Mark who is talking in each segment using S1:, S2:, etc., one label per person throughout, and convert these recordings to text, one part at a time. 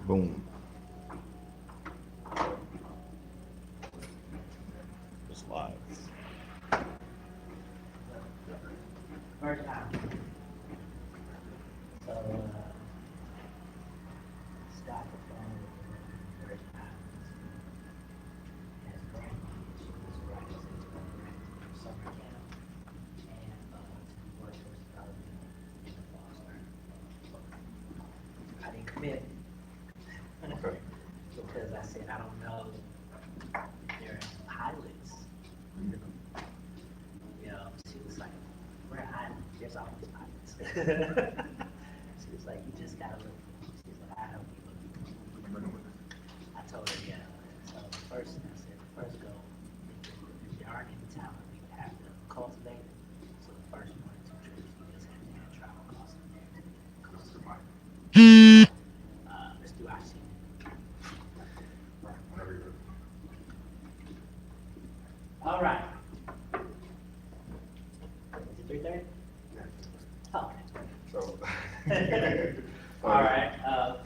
S1: Boom.
S2: The slides.
S3: First time. So, Scott performed the first time. As Brandy, she was writing into summer camp and workforce development in the Foster. I didn't commit.
S1: Okay.
S3: Because I said, I don't know, they're pilots. You know, she was like, we're island, there's always pilots. She was like, you just gotta look. She was like, I help you look. I told her, yeah. So the first thing I said, the first goal, if there aren't any talent, we have to cultivate it. So the first 1 or 2 trips, you just have to have travel costs in there. Let's do our scene.
S1: Whenever you're ready.
S3: All right. Is it 3:30? Oh, okay.
S1: So.
S3: All right,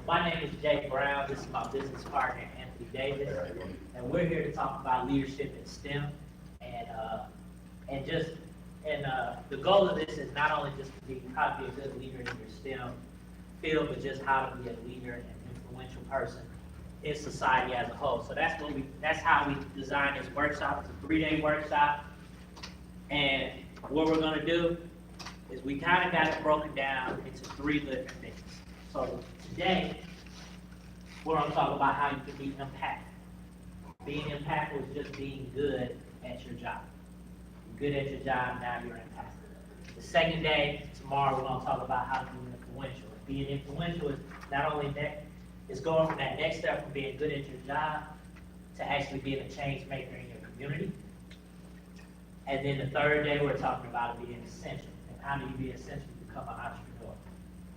S3: my name is Jay Brown, this is my business partner, Anthony Davis, and we're here to talk about leadership in STEM, and the goal of this is not only just to be, how to be a good leader in your STEM field, but just how to be a leader and influential person in society as a whole. So that's how we designed this workshop. It's a 3-day workshop, and what we're gonna do is we kind of got it broken down into 3 different things. So today, we're gonna talk about how you can be impactful. Being impactful is just being good at your job. You're good at your job, now you're impactful. The second day, tomorrow, we're gonna talk about how to be influential. Being influential is not only that, it's going from that next step from being good at your job to actually being a change maker in your community. And then the third day, we're talking about being essential. And how do you be essential to become an entrepreneur?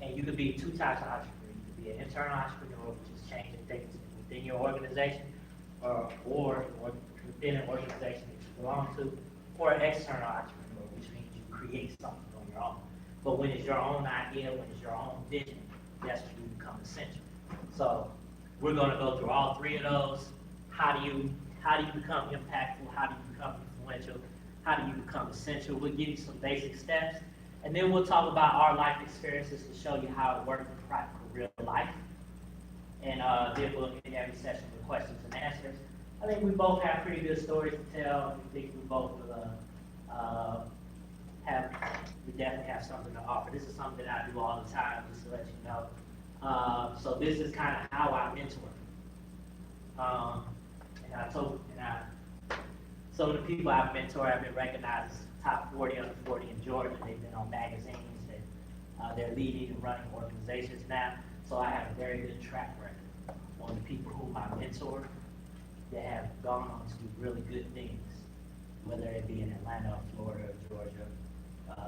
S3: And you could be 2 types of entrepreneur. You could be an internal entrepreneur, which is changing things within your organization, or within an organization that you belong to, or an external entrepreneur, which means you create something on your own. But when it's your own idea, when it's your own vision, that's when you become essential. So we're gonna go through all 3 of those. How do you become impactful? How do you become influential? How do you become essential? We'll give you some basic steps, and then we'll talk about our life experiences to show you how it works in practical real life. And then we'll end every session with questions and answers. I think we both have pretty good stories to tell. We think we both will we definitely have something to offer. This is something that I do all the time, just to let you know. So this is kind of how I mentor. Some of the people I've mentored have been recognized as top 40 under 40 in Georgia. They've been on magazines, and they're leading and running organizations now. So I have a very good track record on the people whom I mentor that have gone on to do really good things, whether it be in Atlanta, Florida, Georgia,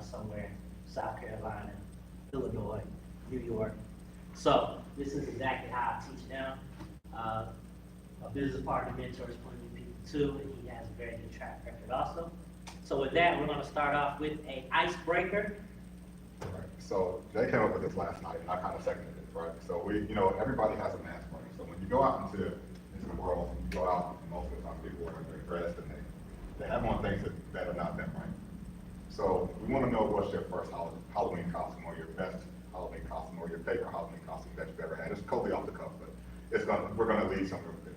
S3: somewhere, South Carolina, Illinois, New York. So this is exactly how I teach them. A business partner mentors plenty of people too, and he has a very good track record also. So with that, we're gonna start off with an icebreaker.
S1: Right. So Jay came up with this last night, and I kind of seconded it, right? So everybody has a math brain. So when you go out into the world, and you go out, and most of the time people are dressed, and they have on things that are not them, right? So we want to know what's your first Halloween costume, or your best Halloween costume, or your favorite Halloween costume that you've ever had. It's totally off the cuff, but we're going to lead somewhere with this.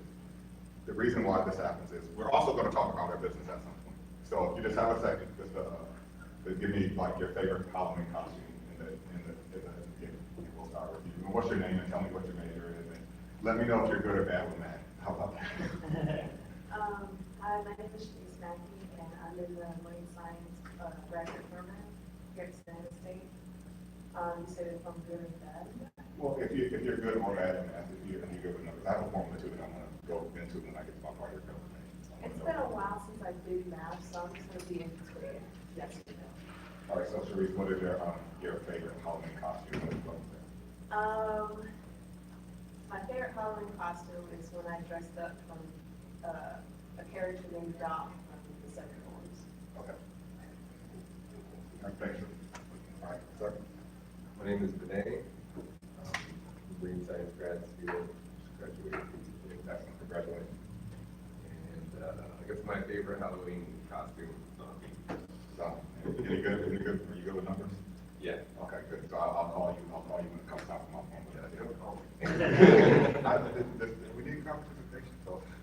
S1: The reason why this happens is we're also going to talk about our business at some point. So if you just have a second, just to give me like your favorite Halloween costume in the beginning, and we'll start with you. And what's your name, and tell me what your major is, and let me know if you're good or bad with math. How about that?
S4: Hi, my name is Shanice Mackey, and I'm in the marine science graduate program here at Savannah State. You said if I'm good or bad.
S1: Well, if you're good or bad in math, if you're good with numbers, I have a formula too that I'm going to go into when I get to my part of your presentation. So
S4: It's been a while since I did math, so I'm just going to be in between. Yes or no.
S1: All right, so Sharice, what is your favorite Halloween costume?
S4: My favorite Halloween costume is when I dressed up from a character named Doc from the Second Ones.
S1: Okay. All right, thank you. All right, sir.
S5: My name is Vinay, Marine Science grad student,
S2: my favorite Halloween costume.
S1: So, any good, are you good with numbers?
S2: Yeah.
S1: Okay, good, so I'll call you when it comes time for my phone. We need competition,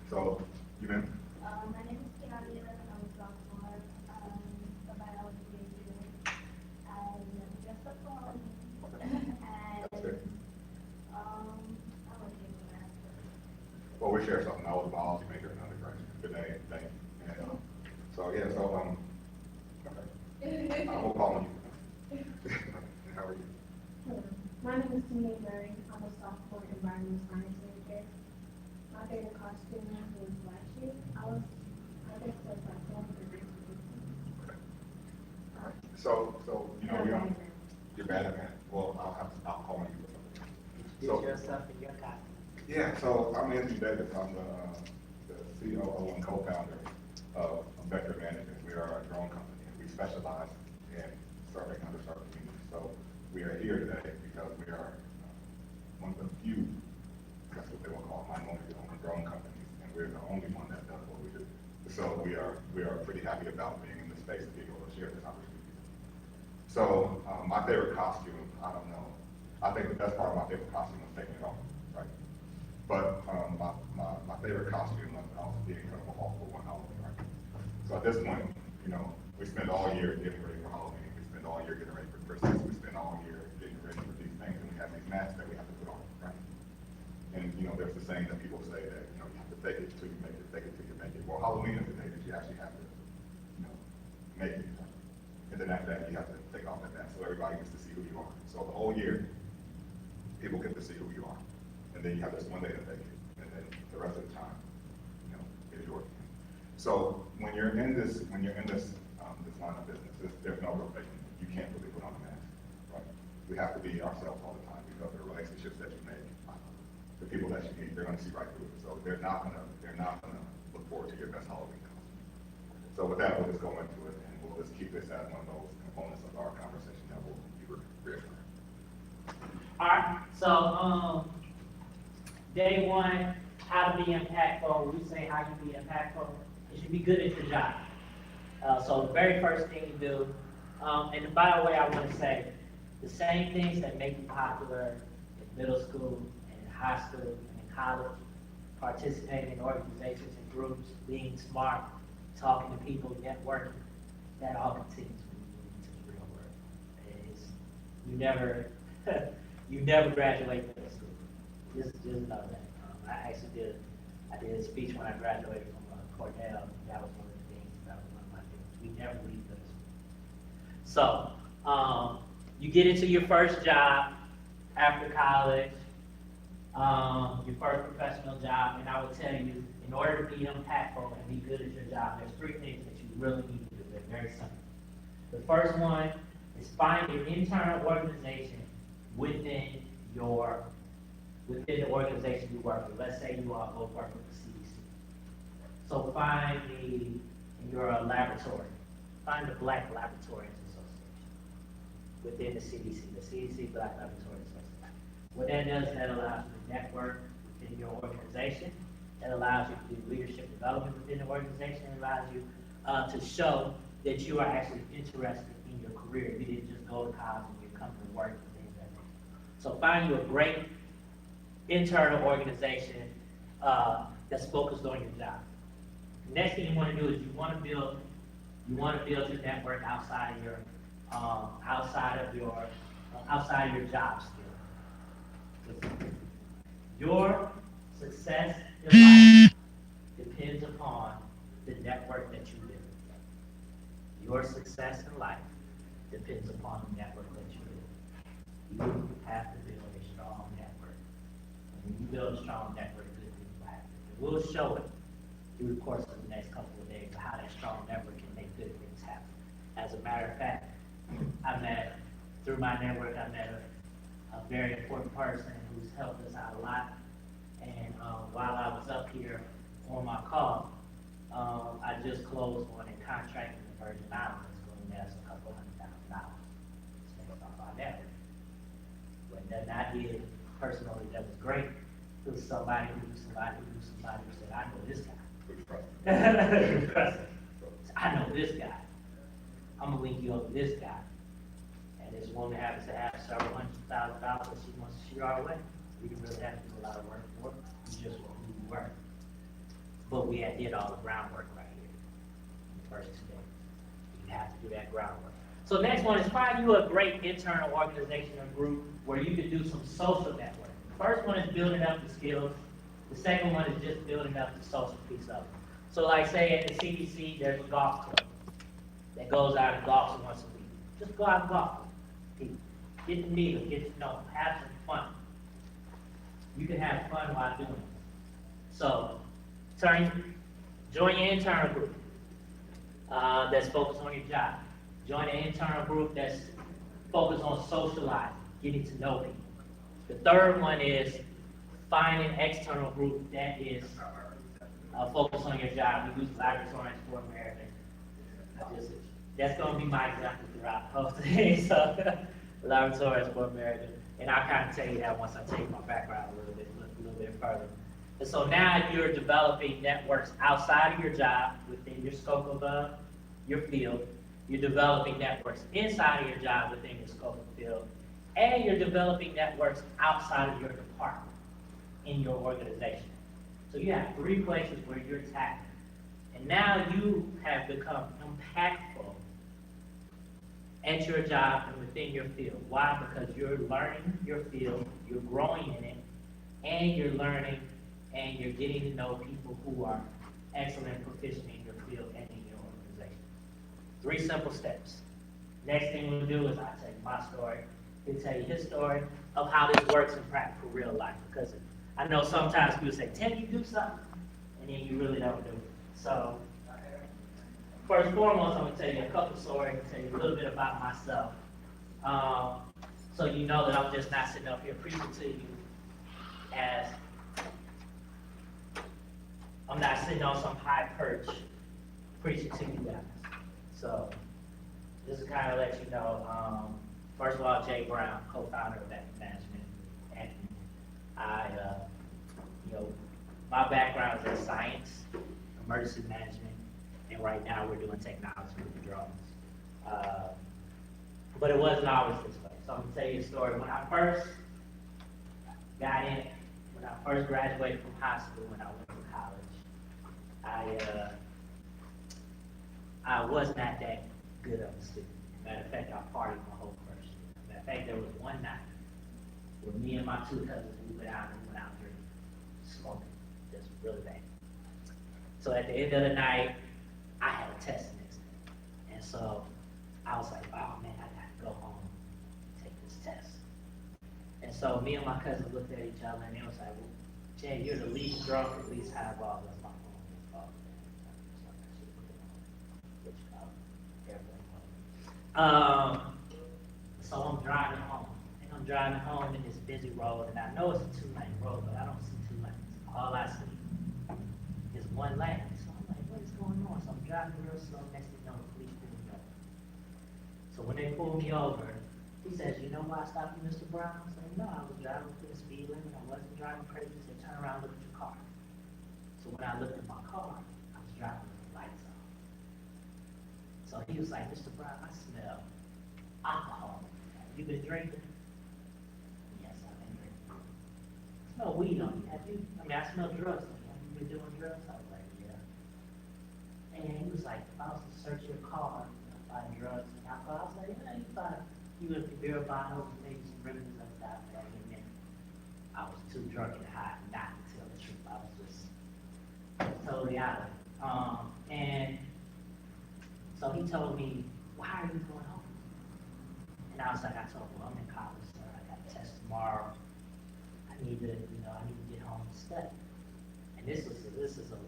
S1: so, you been?
S5: My name is Kiana, I'm a sophomore, a biology major, and just a phone.
S1: That's good.
S5: I'm looking for
S1: Well, we share something, I was a biology major in undergraduate, good day, thank you. And, so, yeah, so, okay. I will call you. How are you?
S6: My name is Tina Murray. I'm a sophomore environmental science major. My favorite costume was last year. I guess it was like one of the great
S1: Alright, so, you know, we don't, you're bad at math, well, I'll call you for something.
S3: Get
S1: So,
S3: yourself in your copy.
S1: yeah, so I'm Anthony Davis, I'm the COO and co-founder of Vector Management. We are a drone company, and we specialize in serving underserved communities. So we are here today because we are one of the few, that's what they will call minority-owned drone companies, and we're the only one that does what we do. So we are pretty happy about being in this space to be able to share this opportunity. So my favorite costume, I don't know. I think the best part of my favorite costume was taking it off, right? But my favorite costume was the Incredible Hulk for one Halloween, right? So at this point, you know, we spend all year getting ready for Halloween. We spend all year getting ready for Christmas. We spend all year getting ready for these things, and we have these masks that we have to put on, right? And, you know, there's the saying that people say that, you know, you have to fake it till you make it, fake it till you make it. Well, Halloween is the day that you actually have to, you know, make it. And then after that, you have to take off that mask so everybody gets to see who you are. So the whole year, people get to see who you are. And then you have this one day to fake it. And then the rest of the time, you know, is yours. So when you're in this this line of business, there's no real faking it. You can't really put on a mask, right? We have to be ourselves all the time because the relationships that you make, the people that you meet, they're gonna see right through it. So they're not gonna look forward to your best Halloween costume. So with that, we'll just go into it and we'll just keep this as one of those components of our conversation that will be reoccurring.
S3: All right, so, day one, how to be impactful. We say how you be impactful, is you be good at your job. So the very first thing you do, and by the way, I want to say, the same things that make you popular in middle school, and in high school, and in college, participating in organizations and groups, being smart, talking to people, networking, that all continues when you move into the real world. You never graduate middle school. Just know that. I did a speech when I graduated from Cornell. That was one of the things, that was one of my things. We never leave middle school. So, you get into your first job after college, your first professional job, and I will tell you, in order to be impactful and be good at your job, there's three things that you really need to do. They're very simple. The first one is find an internal organization within the organization you work with. Let's say you all both work with the CDC. So and you're a laboratory, find the Black Laboratories Association within the CDC Black Laboratory Association. What that does, that allows you to network within your organization. That allows you to do leadership development within the organization. It allows you to show that you are actually interested in your career. You didn't just go to college and you come to work and things like that. So find you a great internal organization that's focused on your job. Next thing you want to do is you want to build your network outside of your job skill. Your success in life depends upon the network that you build. Your success in life depends upon the network that you build. You have to build a strong network. And when you build a strong network, good things will happen. And we'll show it through the course of the next couple of days how that strong network can make good things happen. As a matter of fact, through my network, I met a very important person who's helped us out a lot. And while I was up here on my call, I just closed on a contract in the Virgin Islands that's going to net us $200,000. It's based off our network. When that I did personally, that was great. It was somebody who said, I know this guy. I know this guy. I'm gonna link you up with this guy. And this woman happens to have several $100,000, she our way. We didn't really have to do a lot of work for it, we just were who we were. But we had did all the groundwork right here, the first 2 days. You have to do that groundwork. So next one is find you a great internal organization or group where you can do some social networking. The first one is building up the skills. The second one is just building up the social piece of it. So like say at the CDC, there's a golf club that goes out and golfs once a week. Just go out and golf with people. Get to meet them, get to know them, have some fun. You can have fun while doing it. So, join your internal group that's focused on your job. Join an internal group that's focused on socializing, getting to know people. The third one is find an external group that is focused on your job. We use Laboratories for America. That's going to be my example throughout the whole thing. So, Laboratories for America. And I'll kind of tell you that once I take my background a little bit further. And so now you're developing networks outside of your job, within your scope of your field. You're developing networks inside of your job within your scope of field. And you're developing networks outside of your department in your organization. So you have 3 places where you're tackling. And now you have become impactful at your job and within your field. Why? Because you're learning your field, you're growing in it, and you're learning and you're getting to know people who are excellent and proficient in your field and in your organization. 3 simple steps. Next thing we'll do is I'll tell you my story. He'll tell you his story of how this works in practical real life. Because I know sometimes people say, Tim, you do something, and then you really don't do it. So, first and foremost, I'm going to tell you a couple stories, tell you a little bit about myself. So you know that I'm just not sitting up here preaching to you as, I'm not sitting on some high perch preaching to you guys. So, this is kind of let you know, first of all, Jay Brown, co-founder of Active Management, and my background is in science, emergency management, and right now we're doing technology with drones. But it wasn't always this way. So I'm gonna tell you a story. When I first got in, when I first graduated from high school, when I went to college, I was not that good of a student. Matter of fact, I partied my whole first year. Matter of fact, there was one night where me and my 2 cousins, we went out drinking, smoking, just really bad. So at the end of the night, I had a test the next day. And so I was like, oh man, I gotta go home and take this test. And so me and my cousin looked at each other and they was like, well, Jay, you're the least drunk and least highball. That's my phone. So I'm driving home. And I'm driving home in this busy road, and I know it's a 2-lane road, but I don't see 2 lanes. All I see is 1 lane. So I'm like, what is going on? So I'm driving real slow. Next thing you know, the police pull me over. So when they pulled me over, he says, you know why I stopped you, Mr. Brown? I said, no, I was driving within the speed limit. I wasn't driving crazy. He said, turn around, look at your car. So when I looked at my car, I was driving with the lights on. So he was like, Mr. Brown, I smell alcohol. You been drinking? Yes, I've been drinking. I smell weed on you. I smell drugs on you. Have you been doing drugs? I was like, yeah. And he was like, if I was to search your car and find drugs and alcohol, I was like, yeah, you thought you would be beer bottles and maybe some ribbons like that. And then I was too drunk and high not to tell the truth. I was just totally out of it. And so he told me, why are you going home? And I was like, I told him, well, I'm in college, sir. I got a test tomorrow. I need to get home and study. And this is an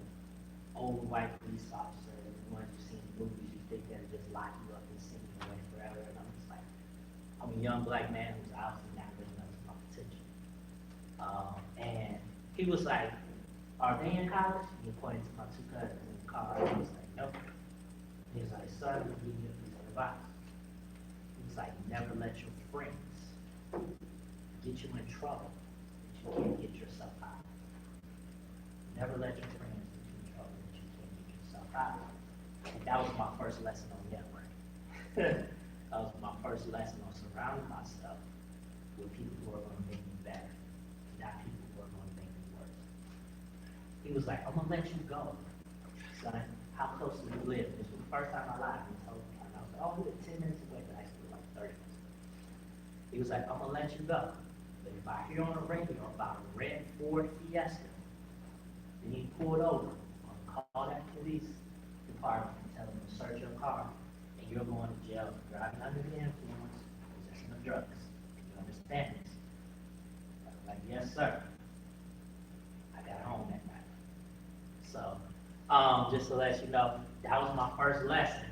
S3: old white police officer, the ones you see in movies, you think they'll just lock you up and send you away forever. And I'm just like, I'm a young black man who's obviously not good enough for my potential. And he was like, are they in college? And he pointed to my 2 cousins in the car. And I was like, nope. And he was like, son, I'm giving you a piece of advice. He was like, never let your friends get you in trouble that you can't get yourself out of. Never let your friends get you in trouble that you can't get college. And that was my first lesson on networking. That was my first lesson on surrounding myself with people who are gonna make me better, not people who are gonna make me worse. He was like, I'm gonna let you go, son. How close do you live? This was the first time in my life he told me. And I was like, oh, we live 10 minutes away, but I still like 30 minutes. He was like, I'm gonna let you go. But if I hear on the radio about a red Ford Fiesta, then you pull it over, I'm gonna call that police department and tell them to search your car, and you're going to jail for driving under the influence, possession of drugs. You understand this? I was like, yes, sir. I got home that night. So, just to let you know, that was my first lesson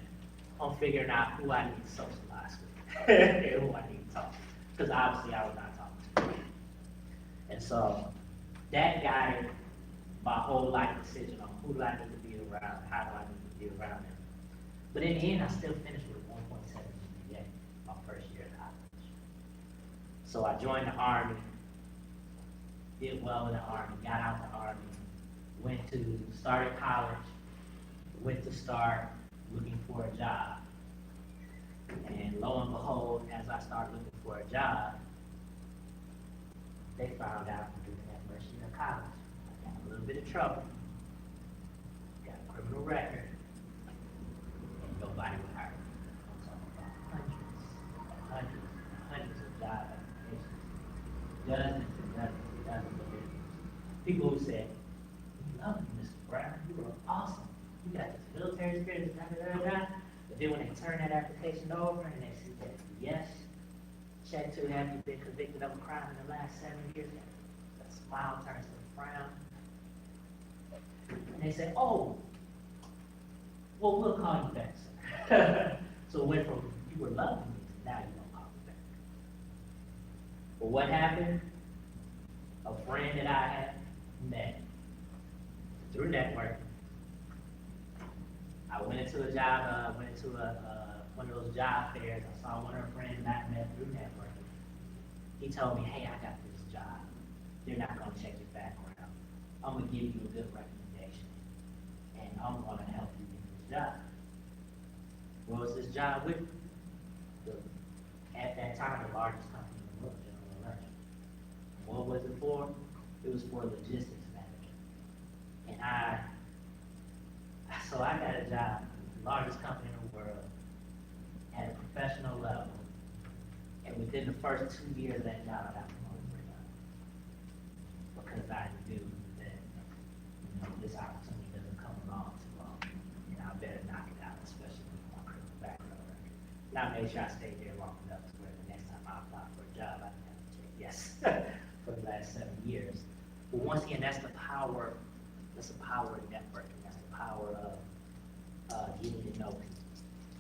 S3: on figuring out who I need to socialize with, and who I need to talk to, because obviously I was not talking to. And so, that guided my whole life decision on who do I need to be around, how do I need to be around them. But in the end, I still finished with a 1.7 GPA my first year of college. So I joined the Army, did well in the Army, got out the Army, started college, went to start looking for a job. And lo and behold, as I started looking for a job, they found out during that first year of college, I got a little bit of trouble, got a criminal record, and nobody would hire me. I'm talking about hundreds of job applications. Dozens and dozens of interviews. People who said, we love you, Mr. Brown, you are awesome. You got this military experience, But then when they turn that application over and they see that, yes, check to have you been convicted of a crime in the last 7 years, that smile turns to a frown. And they say, oh, well, we'll call you back, sir. So it went from you were loving me to now you don't call me back. But what happened? A friend that I had met through networking, I went into a job, one of those job fairs. I saw one of her friends that I met through networking. He told me, hey, I got this job. They're not gonna check your background. I'm gonna give you a good recommendation, and I'm gonna help you get this job. What was this job with? At that time, the largest company in the world, General Electric. What was it for? It was for logistics manager. And so I got a job, the largest company in the world, at a professional level. And within the first 2 years of that job, I got promoted for job. Because I knew that, this opportunity doesn't come along too often. And I better knock it out, especially with my criminal background record. And I made sure I stayed there long enough to where the next time I applied for a job, I didn't have to check yes for the last 7 years. But once again, that's the power of networking. That's the power of getting to know people.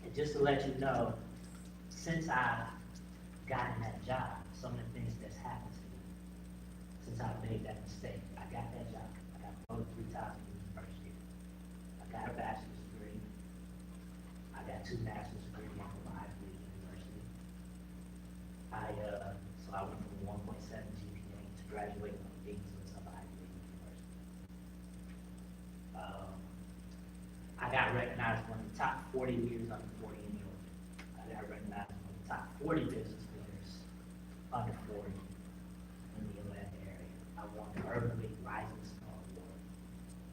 S3: And just to let you know, since I've gotten that job, some of the things that's happened to me, since I made that mistake, I got that job. I got promoted 3 times in the first year. I got a bachelor's degree. I got 2 master's degrees, one from Ivy League University. So I went from 1.7 GPA to graduating on the dean's of Ivy League University. I got recognized as one of the top 40 leaders under 40 in New York. I got recognized as one of the top 40 business leaders under 40 in the Atlanta area. I won the Urban League Rising Star Award.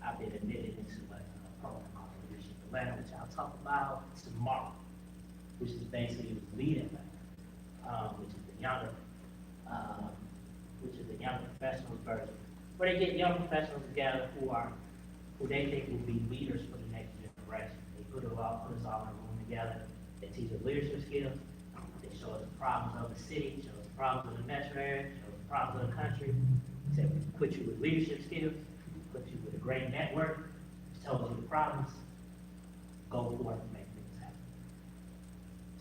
S3: I've been admitted into a program called Leadership Atlanta, which I'll talk about tomorrow, which is basically Lead Atlanta, which is the younger professionals version, where they get young professionals together who they think will be leaders for the next generation. They put us all in a room together. They teach us leadership skills. They show us the problems of the city, show us the problems of the metro area, show us the problems of the country. They say, we put you with leadership skills, put you with a great network, tell us the problems, go forth and make things happen.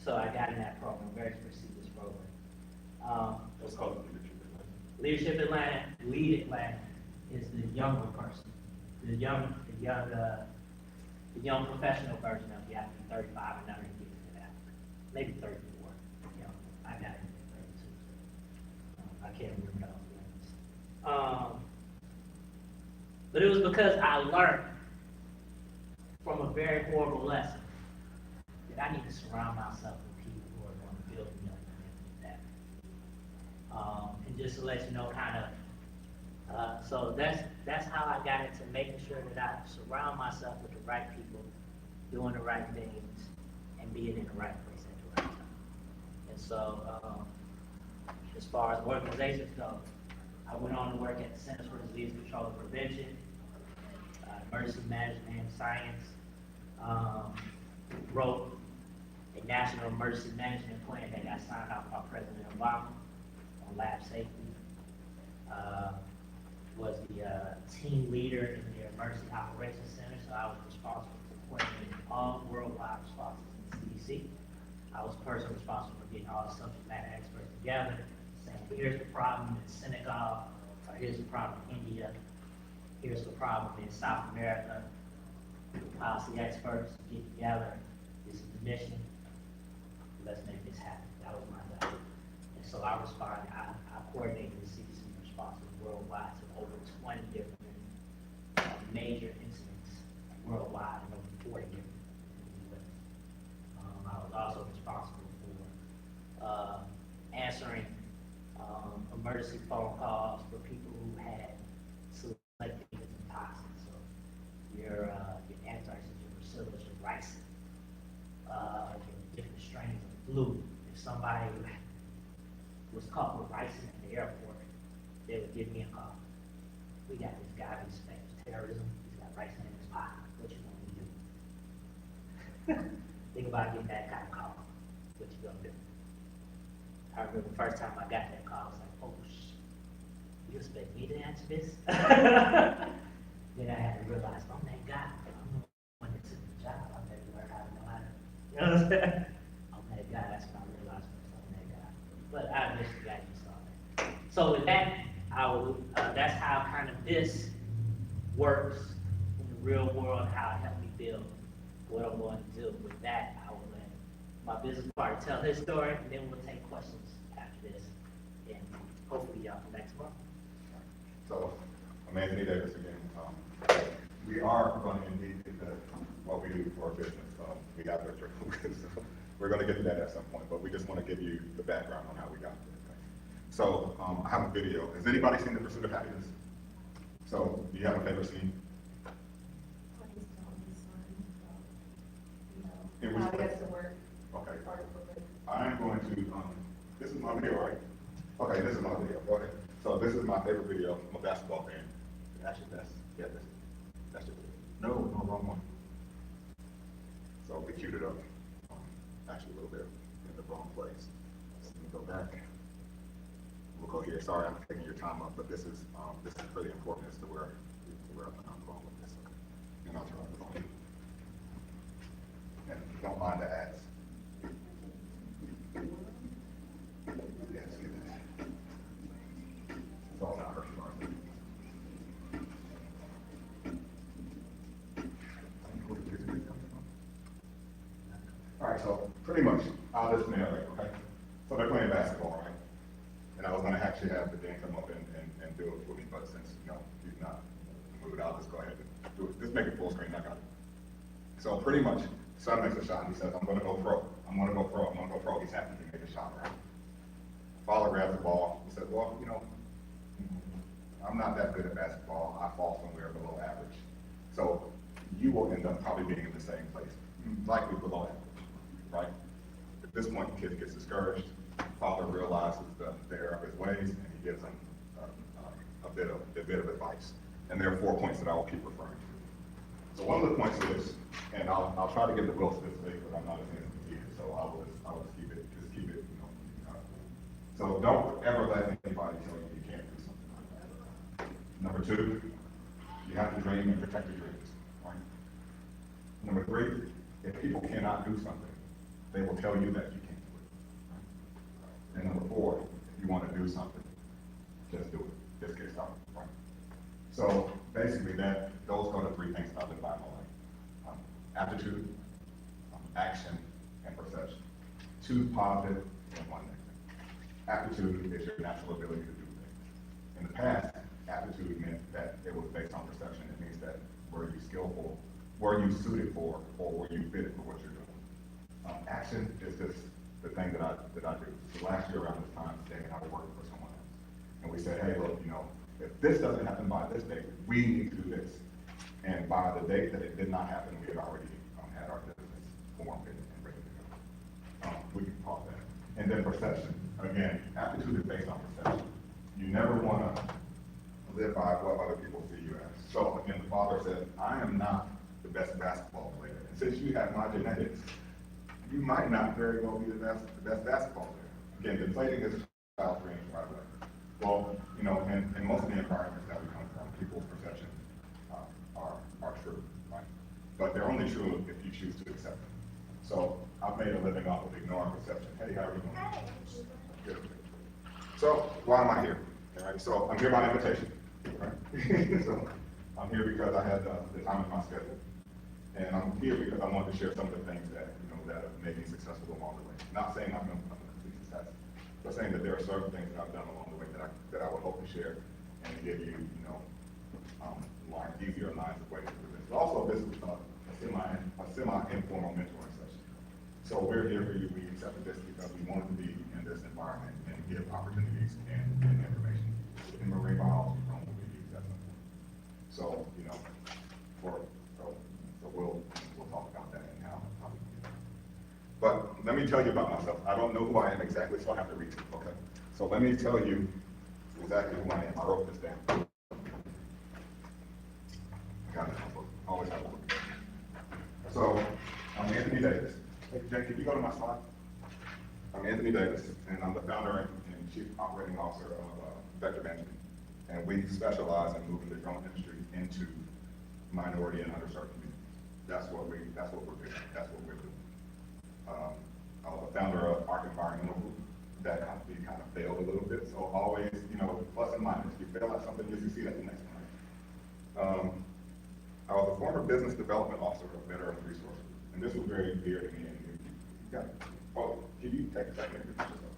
S3: So I got in that program, very prestigious program.
S2: What's called Leadership Atlanta?
S3: Leadership Atlanta, Lead Atlanta is the younger person, the young professional version of you have to be 35 and under to get to that. Maybe 34. I got it at 32. I can't remember those limits. But it was because I learned from a very horrible lesson, that I need to surround myself with people who are going to build me up and make me better. And just to let you know, kind of, so that's how I got into making sure that I surround myself with the right people, doing the right things, and being in the right place at the right time. And so, as far as organizations go, I went on to work at the Centers for Disease Control and Prevention, Emergency Management and Science, wrote a national emergency management plan that got signed off by President Obama on lab safety. Was the team leader in the Emergency Operations Center, so I was responsible for coordinating all worldwide responses in CDC. I was personally responsible for getting all the subject matter experts together, saying, here's the problem in Senegal, or here's the problem in India, here's the problem in South America. Policy experts get together, this is the mission, let's make this happen. That was my job. And so I responded, I coordinated the CDC responses worldwide to over 20 different major incidents worldwide and over 40 different in the US. I was also responsible for answering emergency phone calls for people who had selected toxins. So your anthrax, your bacillus, your ricin, your different strains of flu. If somebody was caught with ricin at the airport, they would give me a call. We got this guy who suspects terrorism. He's got ricin in his pocket. What you want me to do? Think about getting that kind of call. What you gonna do? I remember the first time I got that call, I was like, oh, you expect me to answer this? Then I had to realize, I'm that guy. I'm the one that took the job. I better learn how to know how to, you know what I'm saying? I'm that guy. That's when I realized I'm that guy. But I eventually got used to all that. So with that, that's how kind of this works in the real world, how it helped me build what I'm going to do. With that, I will let my business partner tell his story, and then we'll take questions after this. And hopefully y'all come back tomorrow.
S1: So, I'm Anthony Davis again. We are going to indeed get to what we do for our business. We have virtual, so we're going to get to that at some point, but we just want to give you the background on how we got to this thing. So, I have a video. Has anybody seen The Pursuit of Happiness? So, do you have a favorite scene? In which
S4: How he
S1: place?
S4: gets to work.
S1: Okay. I'm going to, this is my video, right? Okay, this is my video. Go ahead. So this is my favorite video. I'm a basketball fan. Actually, that's just, no, wrong one. So we queued it up. Actually, a little bit in the wrong place. So let me go back. We'll go here. Sorry, I'm taking your time up, but this is really important as to where I'm going with this. And I'll turn on the phone. And don't mind the ads. Yes, get that. It's all not hurting. All right, so pretty much, I'll just narrate, okay? So they're playing basketball, right? And I was gonna actually have the Dan come up and do it for me, but since, he's not moved, I'll just go ahead and do it. Just make it full screen, I got it. So pretty much, son makes a shot and he says, I'm gonna go pro. He's happy to make a shot, right? Father grabs the ball. He says, well, I'm not that good at basketball. I fall somewhere below average. So you will end up probably being in the same place, likely below average, right? At this point, the kid gets discouraged. Father realizes the error of his ways, and he gives him a bit of advice. And there are 4 points that I will keep referring to. So one of the points is, and I'll try to get the Will Smith thing, but I'm not as easy, so I will just keep it. So don't ever let anybody tell you you can't do something like that. Number 2, you have to dream and protect your dreams, right? Number 3, if people cannot do something, they will tell you that you can't do it. Right? And number 4, if you want to do something, just do it. Just get started, right? So basically those go to 3 things that I've been by my life. Aptitude, action, and perception. 2 positive and 1 negative. Aptitude is your natural ability to do things. In the past, aptitude meant that it was based on perception. It means that were you skillful were you suited for, or were you fitted for what you're doing? Action is just the thing that I do. So last year around this time, Jay and I were working for someone else. And we said, hey, look, if this doesn't happen by this date, we need to do this. And by the date that it did not happen, we had already had our business formed and ready to go. We can pause that. And then perception. Again, aptitude is based on perception. You never want to live by what other people see you as. So again, the father said, I am not the best basketball player. And since you have my genetics, you might not very well be the best basketball player. Again, deflating his child's dreams right away. Well, in most of the environments that we come from, people's perceptions are true, right? But they're only true if you choose to accept them. So I've made a living off of ignoring perception. Hey, how are you doing? Good. So why am I here? All right, so I'm here by invitation, right? So I'm here because I had the time in my schedule. And I'm here because I wanted to share some of the things that have made me successful along the way. Not saying I'm a complete success, but saying that there are certain things that I've done along the way that I would hope to share and give you, easier lines of ways to do this. But also, this is a semi-informal mentoring session. So we're here for you. We accepted this because we wanted to be in this environment and give opportunities and information. In marine biology, we don't believe that's important. So, so we'll talk about that and how we can do that. But let me tell you about myself. I don't know who I am exactly, so I have to read it, okay? So let me tell you exactly who I am. I wrote this down. Got it. Always have a book. So I'm Anthony Davis. Hey, Jay, can you go to my slide? I'm Anthony Davis, and I'm the founder and chief operating officer of Vector Management. And we specialize in moving the drone industry into minority and underserved communities. That's what we're doing. That's what we're doing. I was a founder of Arc Environmental Group. That company kind of failed a little bit. So always, plus and minus. You fail at something, you succeed at the next one. I was a former business development officer of Veterans Resources, and this was very dear to me. And can you take a second and introduce yourself?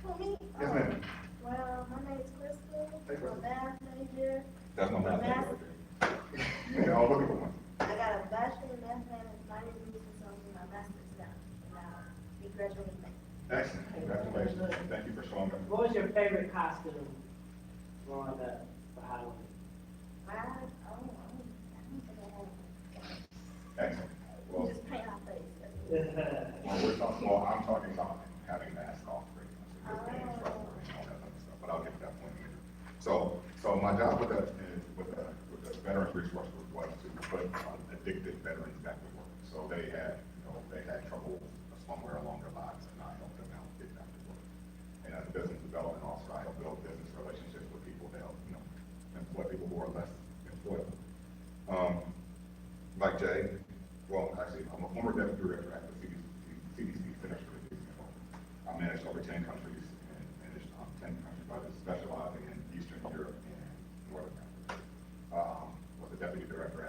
S5: For me?
S1: Yes, ma'am.
S5: Well, my name is Crystal.
S1: Hey, Crystal.
S5: I'm a math major.
S1: That's my math
S5: Math-
S1: major right there. Yeah, I'm looking for one.
S5: I got a bachelor in mathematics, minor in business, so I'm doing my master's now. And I'll be graduating next.
S1: Excellent. Congratulations. Thank you for showing up.
S3: What was your favorite costume growing up for Halloween?
S5: I don't think I have.
S1: Excellent.
S5: We
S1: Well,
S5: just paint our face.
S1: I'm talking about having masks off, pretty much, and just being in trouble and all that other stuff, but I'll get to that point later. So my job with the Veterans Resource Group was to put addicted veterans back to work. So they had trouble somewhere along their lives, and I helped them out get back to work. And as a business development officer, I help build business relationships with people to help, employ people who are less employable. Like Jay, well, actually, I'm a former deputy director at the CDC Centers for Disease Control. I managed over 10 countries, and 10 countries, but specializing in Eastern Europe and Northern Africa. Was a deputy director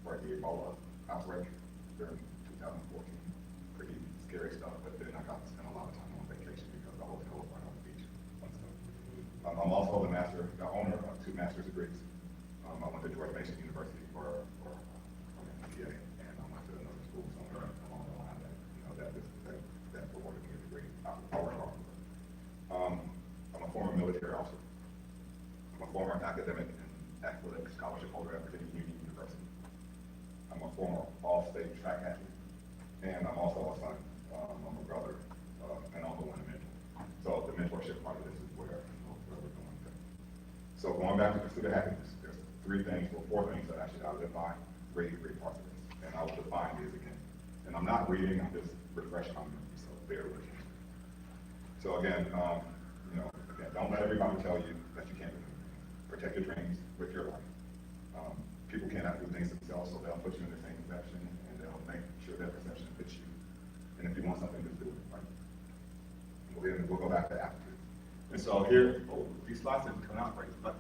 S1: for the Ebola outbreak during 2014. Pretty scary stuff, but then I got to spend a lot of time on vacation because the hotel was right on the beach. I'm also the owner of 2 master's degrees. I went to George Mason University for an MBA, and I went to another school somewhere along the line that awarded me a degree. I worked hard. I'm a former military officer. I'm a former academic and athletic scholarship holder at Virginia Union University. I'm a former all-state track athlete, and I'm also a son. I'm a brother, and uncle and a mentor. So the mentorship part of this is where we're going with that. So going back to pursuit of happiness, there's 4 things that actually I live by, 3 parts of this, and I will define these again. And I'm not reading, I'm just refreshing my memory, so bear with me. So again, don't let everybody tell you that you can't do anything. Protect your dreams with your life. People cannot do things themselves, so they'll put you in the same perception, and they'll make sure that perception fits you. And if you want something, just do it, right? We'll go back to aptitude. And so here, these slides didn't come out right, but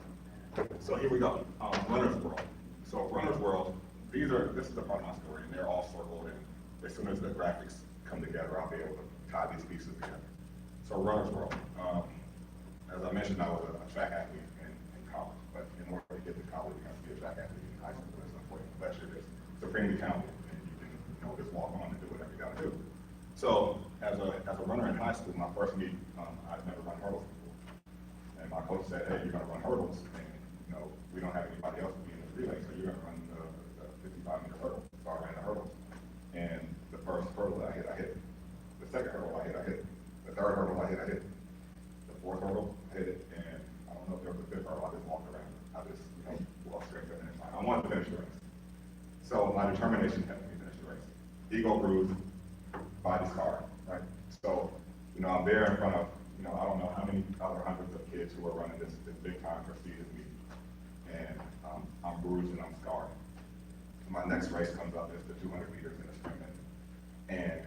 S1: so here we go. Runner's World. So Runner's World, this is the part of my story, and they're all circled, and as soon as the graphics come together, I'll be able to tie these pieces together. So Runner's World. As I mentioned, I was a track athlete in college, but in order to get to college, you have to be a track athlete in high school. That's unfortunate. Last year, there's supremely talented, and you can, just walk on and do whatever you gotta do. So, as a runner in high school, my first meet, I'd never run hurdles before. And my coach said, hey, you're gonna run hurdles, and, we don't have anybody else to be in the relay, so you're gonna run the 55-meter hurdle. So I ran the hurdles. And the first hurdle that I hit. The second hurdle I hit. The third hurdle I hit. The fourth hurdle, I hit it, and I don't know if there was a fifth hurdle, I just walked around. I just, walked straight to the finish line. I wanted to finish the race. So my determination helped me finish the race. Ego bruised, body scarred, right? So, I'm there in front of, I don't know how many other hundreds of kids who are running this big time prestigious meet. And I'm bruised and I'm scarred. My next race comes up is the 200 meters in the sprint. And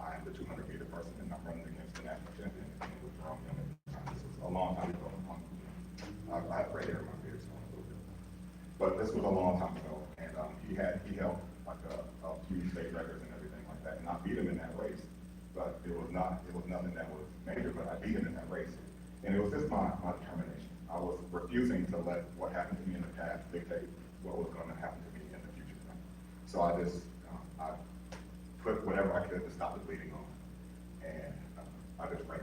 S1: I am the 200 meter person, and I'm running against the national champion. And it was Jerome Young at the time. This was a long time ago. I have gray hair in my beard, so I'm a little bit. But this was a long time ago, and he held like a few state records and everything like that. And I beat him in that race, but it was nothing that was major. But I beat him in that race, and it was just my determination. I was refusing to let what happened to me in the past dictate what was going to happen to me in the future. So I just, I put whatever I could to stop the bleeding on, and I just ran,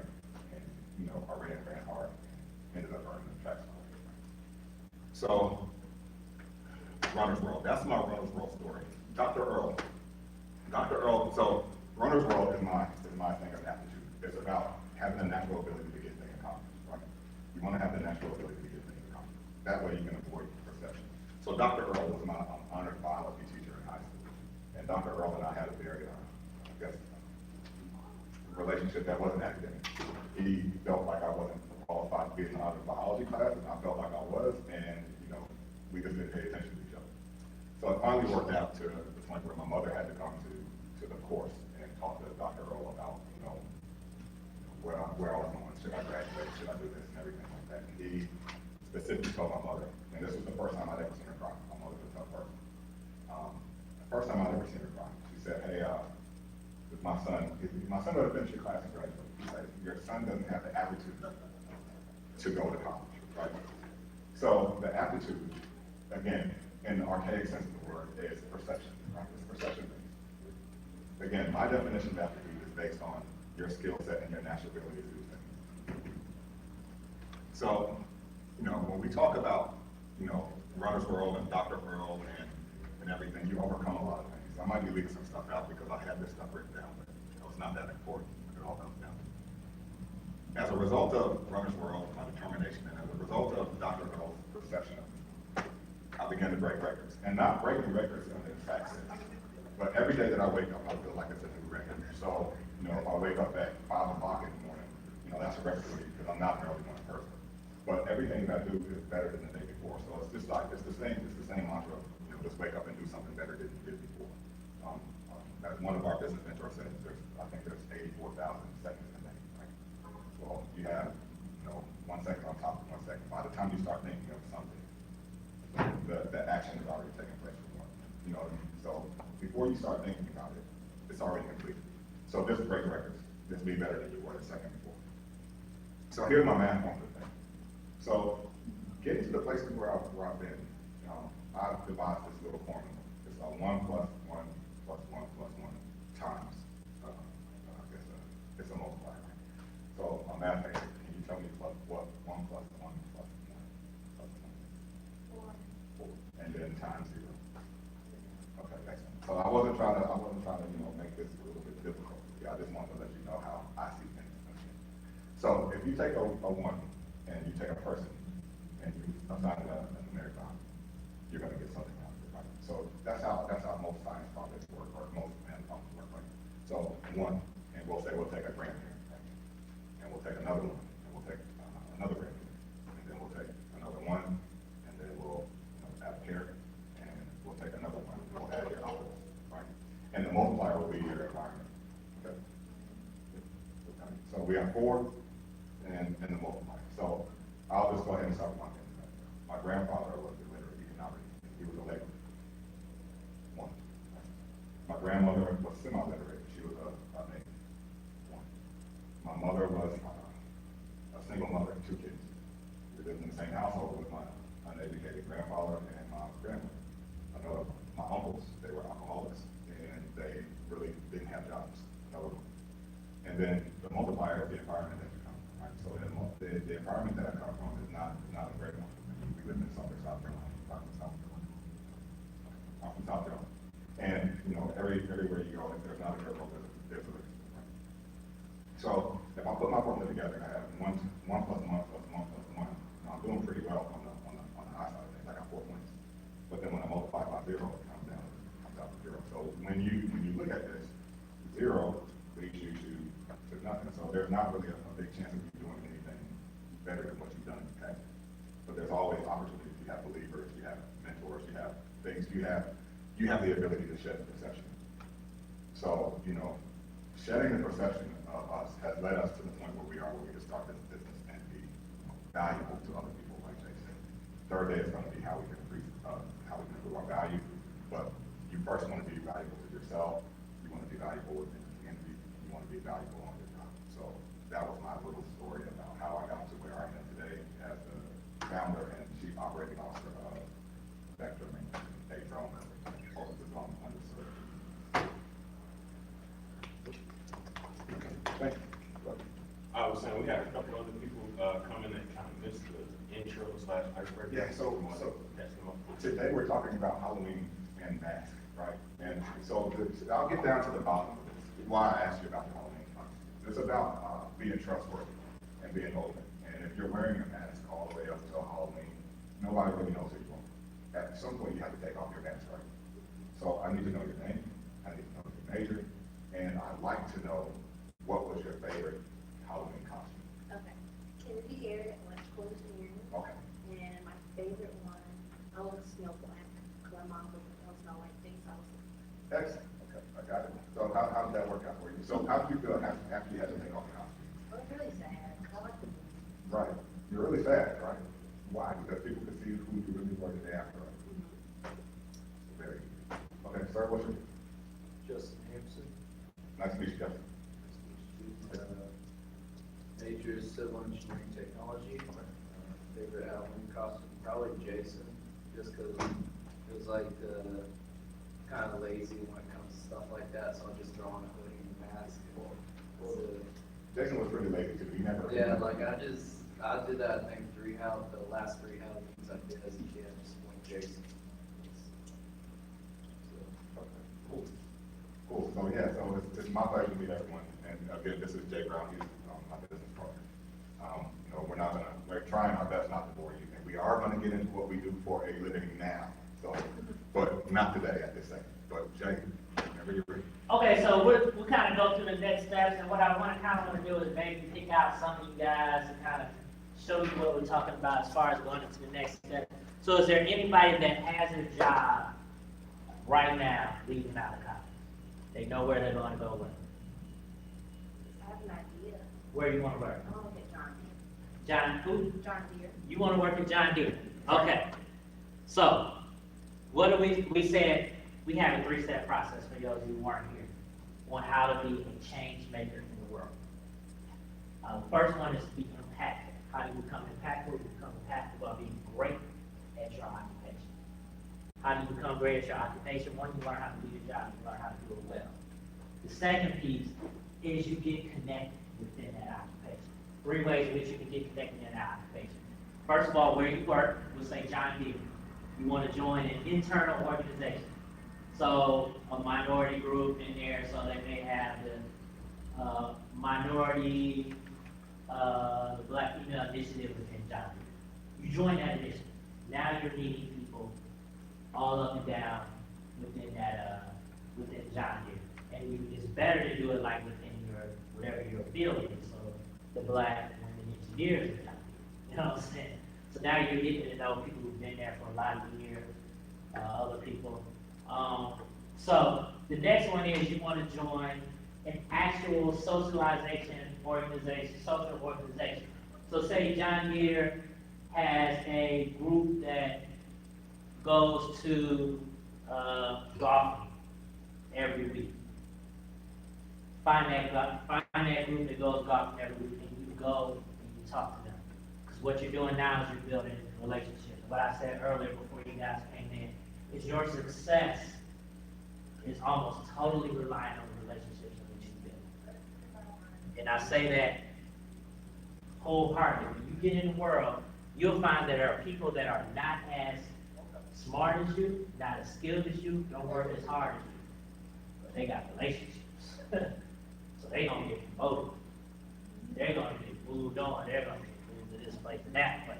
S1: and I ran hard, and ended up earning the track spot. So, Runner's World, that's my Runner's World story. Dr. Earl, so Runner's World is my thing of aptitude. It's about having the natural ability to get things accomplished, right? You want to have the natural ability to get things accomplished. That way you can avoid perception. So Dr. Earl was my honored biology teacher in high school. And Dr. Earl and I had a very, relationship that wasn't academic. He felt like I wasn't qualified to be in the honored biology class, and I felt like I was, and, we just didn't pay attention to each other. So it finally worked out to the point where my mother had to come to the course and talk to Dr. Earl about, where I was going. Should I graduate? Should I do this? And everything like that. And he specifically told my mother, and this was the first time I'd ever seen her cry. My mother's a tough person. The first time I'd ever seen her cry. She said, hey, my son would have finished your class and graduated. She said, your son doesn't have the aptitude to go to college, right? So the aptitude, again, in the archaic sense of the word, is perception, right? It's perception based. Again, my definition of aptitude is based on your skill set and your natural ability to do things. So, when we talk about, Runner's World and Dr. Earl and everything, you overcome a lot of things. I might be leaving some stuff out because I have this stuff written down, but it's not that important. It all comes down to it. As a result of Runner's World, my determination, and as a result of Dr. Earl's perception of me, I began to break records. And not breaking records in the exact sense, but every day that I wake up, I feel like it's a new record. So, if I wake up at 5 o'clock in the morning, that's a record for me because I'm not an early morning person. But everything that I do is better than the day before. So it's just like, it's the same mantra, just wake up and do something better than you did before. As one of our business mentors said, I think there's 84,000 seconds in a day, right? Well, you have, 1 second on top of 1 second. By the time you start thinking of something, the action is already taking place for one. You know what I mean? So before you start thinking about it, it's already completed. So just break records. Just be better than you were the second before. So here's my math formula thing. So getting to the place where I've been, I've devised this little formula. It's a 1 plus 1 plus 1 plus 1 times, it's a multiplier. So my math major, can you tell me what 1 plus 1 plus 1 plus 1? 4. And then times 0. Okay, excellent. So I wasn't trying to, make this a little bit difficult. I just wanted to let you know how I see things. So if you take a 1 and you take a person and you assign it a numeric value, you're going to get something out of it, right? So that's how most science projects work, or most math problems work, right? So 1, and we'll take a grandparent, right? And we'll take another 1, and we'll take another grandparent, and then we'll take another 1, and then we'll add a parent, and we'll take another 1, and we'll add your uncles, right? And the multiplier will be your environment, okay? Okay. So we have 4, and the multiplier. So I'll just go ahead and start with my family. My grandfather was illiterate, he could not read. He was a laborer. 1. My grandmother was semi-literate, she was a maid. 1. My mother was a single mother of 2 kids. We lived in the same household with my uneducated grandfather and my grandmother. My uncles, they were the environment that I come from is not a great one. We live in Sumter, South Carolina. I'm from South Carolina. I'm from South Carolina. And, you know, everywhere you go, if there's not a girl, there's a race. So if I put my formula together, I have one plus one plus one plus one. Now, I'm doing pretty well on the high side of things. I got 4 points. But then when I multiply by zero, it comes down to zero. So when you look at this, zero leads you to nothing. So there's not really a big chance of you doing anything better than what you've done in the past. But there's always opportunities. You have believers, you have mentors, you have things, you have the ability to shed the perception. So, you know, shedding the perception of us has led us to the point where we can start this business and be valuable to other people, like Jay said. Third day is going to be how we can improve our value. But you first want to be valuable to yourself. You want to be valuable within the community. You want to be valuable on your job. So that was my little story about how I got to where I am today as the founder and chief operating officer of Vector Management, a drone company focuses on underserved. Thank you.
S2: I was saying, we had a couple other people, coming that kind of missed the intro / icebreaker.
S1: Yeah, so today we're talking about Halloween and masks, right? And so I'll get down to the bottom of this, why I asked you about the Halloween costume. It's about being trustworthy and being open. And if you're wearing a mask all the way up until Halloween, nobody really knows who you are. At some point, you have to take off your mask, right? So I need to know your name, I need to know your major, and I'd like to know what was your favorite Halloween costume.
S7: Okay. Kennedy Air went to school engineering.
S1: Okay.
S7: And my favorite one, I was Snow Black. Because my mom was Snow White things. I was
S1: Excellent. Okay, I got it. So how did that work out for you? So how did you feel after you had to take off your costume?
S7: really sad. I like the movie.
S1: Right. You're really sad, right? Why? Because people could see who you really were the day after, right? Very good. Okay, sir, what's your name?
S8: Justin Hampson.
S1: Nice to meet you, Justin.
S8: Major is civil engineering technology. Favorite Halloween costume, probably Jason, just because it was like kind of lazy when it comes to stuff like that, so I'll just throw on a hoodie and a mask.
S1: Jason was pretty lazy too. He never.
S8: Yeah, like I did that, I think, the last 3 Halloweens I did as a kid, I just went Jason.
S1: Okay, cool. Cool. So yeah, so it's my pleasure to meet everyone. And again, this is Jay Brown. He's my business partner. You know, we're trying our best not to bore you, and we are gonna get into what we do for a living now. So, but not today at this second. But Jay, whenever you're ready.
S3: Okay, so we'll kind of go through the next steps, and what I kind of want to do is maybe pick out some of you guys and kind of show you what we're talking about as far as going into the next step. So is there anybody that has a job right now leaving out of college? They know where they're going to go with.
S7: I have an idea.
S3: Where you want to work?
S7: I want to get John
S3: John, who?
S7: Deere. John Deere.
S3: You want to work at John Deere? Okay. So, what do we said, we have a 3-step process for those who weren't here on how to be a change maker in the world. First one is to be impactful. How do you become impactful? You become impactful by being great at your occupation. How do you become great at your occupation? One, you learn how to do your job. You learn how to do it well. The second piece is you get connected within that occupation. 3 ways in which you can get connected in that occupation. First of all, where you work, we'll say John Deere. You want to join an internal organization. So a minority group in there, so they may have the minority, the Black Female Initiative within John Deere. You join that initiative. Now you're meeting people all up and down within that, within John Deere. And it's better to do it like within your, whatever your field is, so the Black women engineers of John Deere. You know what I'm saying? So now you're getting to know people who've been there for a lot of years, other people. So the next one is you want to join an actual socialization organization, social organization. So say John Deere has a group that goes to golfing every week. Find that group that goes golfing every week, and you go and you talk to them. Because what you're doing now is you're building relationships. What I said earlier before you guys came in is your success is almost totally reliant on the relationships in which you build. And I say that wholeheartedly. When you get in the world, you'll find that there are people that are not as smart as you, not as skilled as you, don't work as hard as you, but they got relationships. So they gonna get promoted. They're gonna get moved on, they're gonna get moved to this place and that place.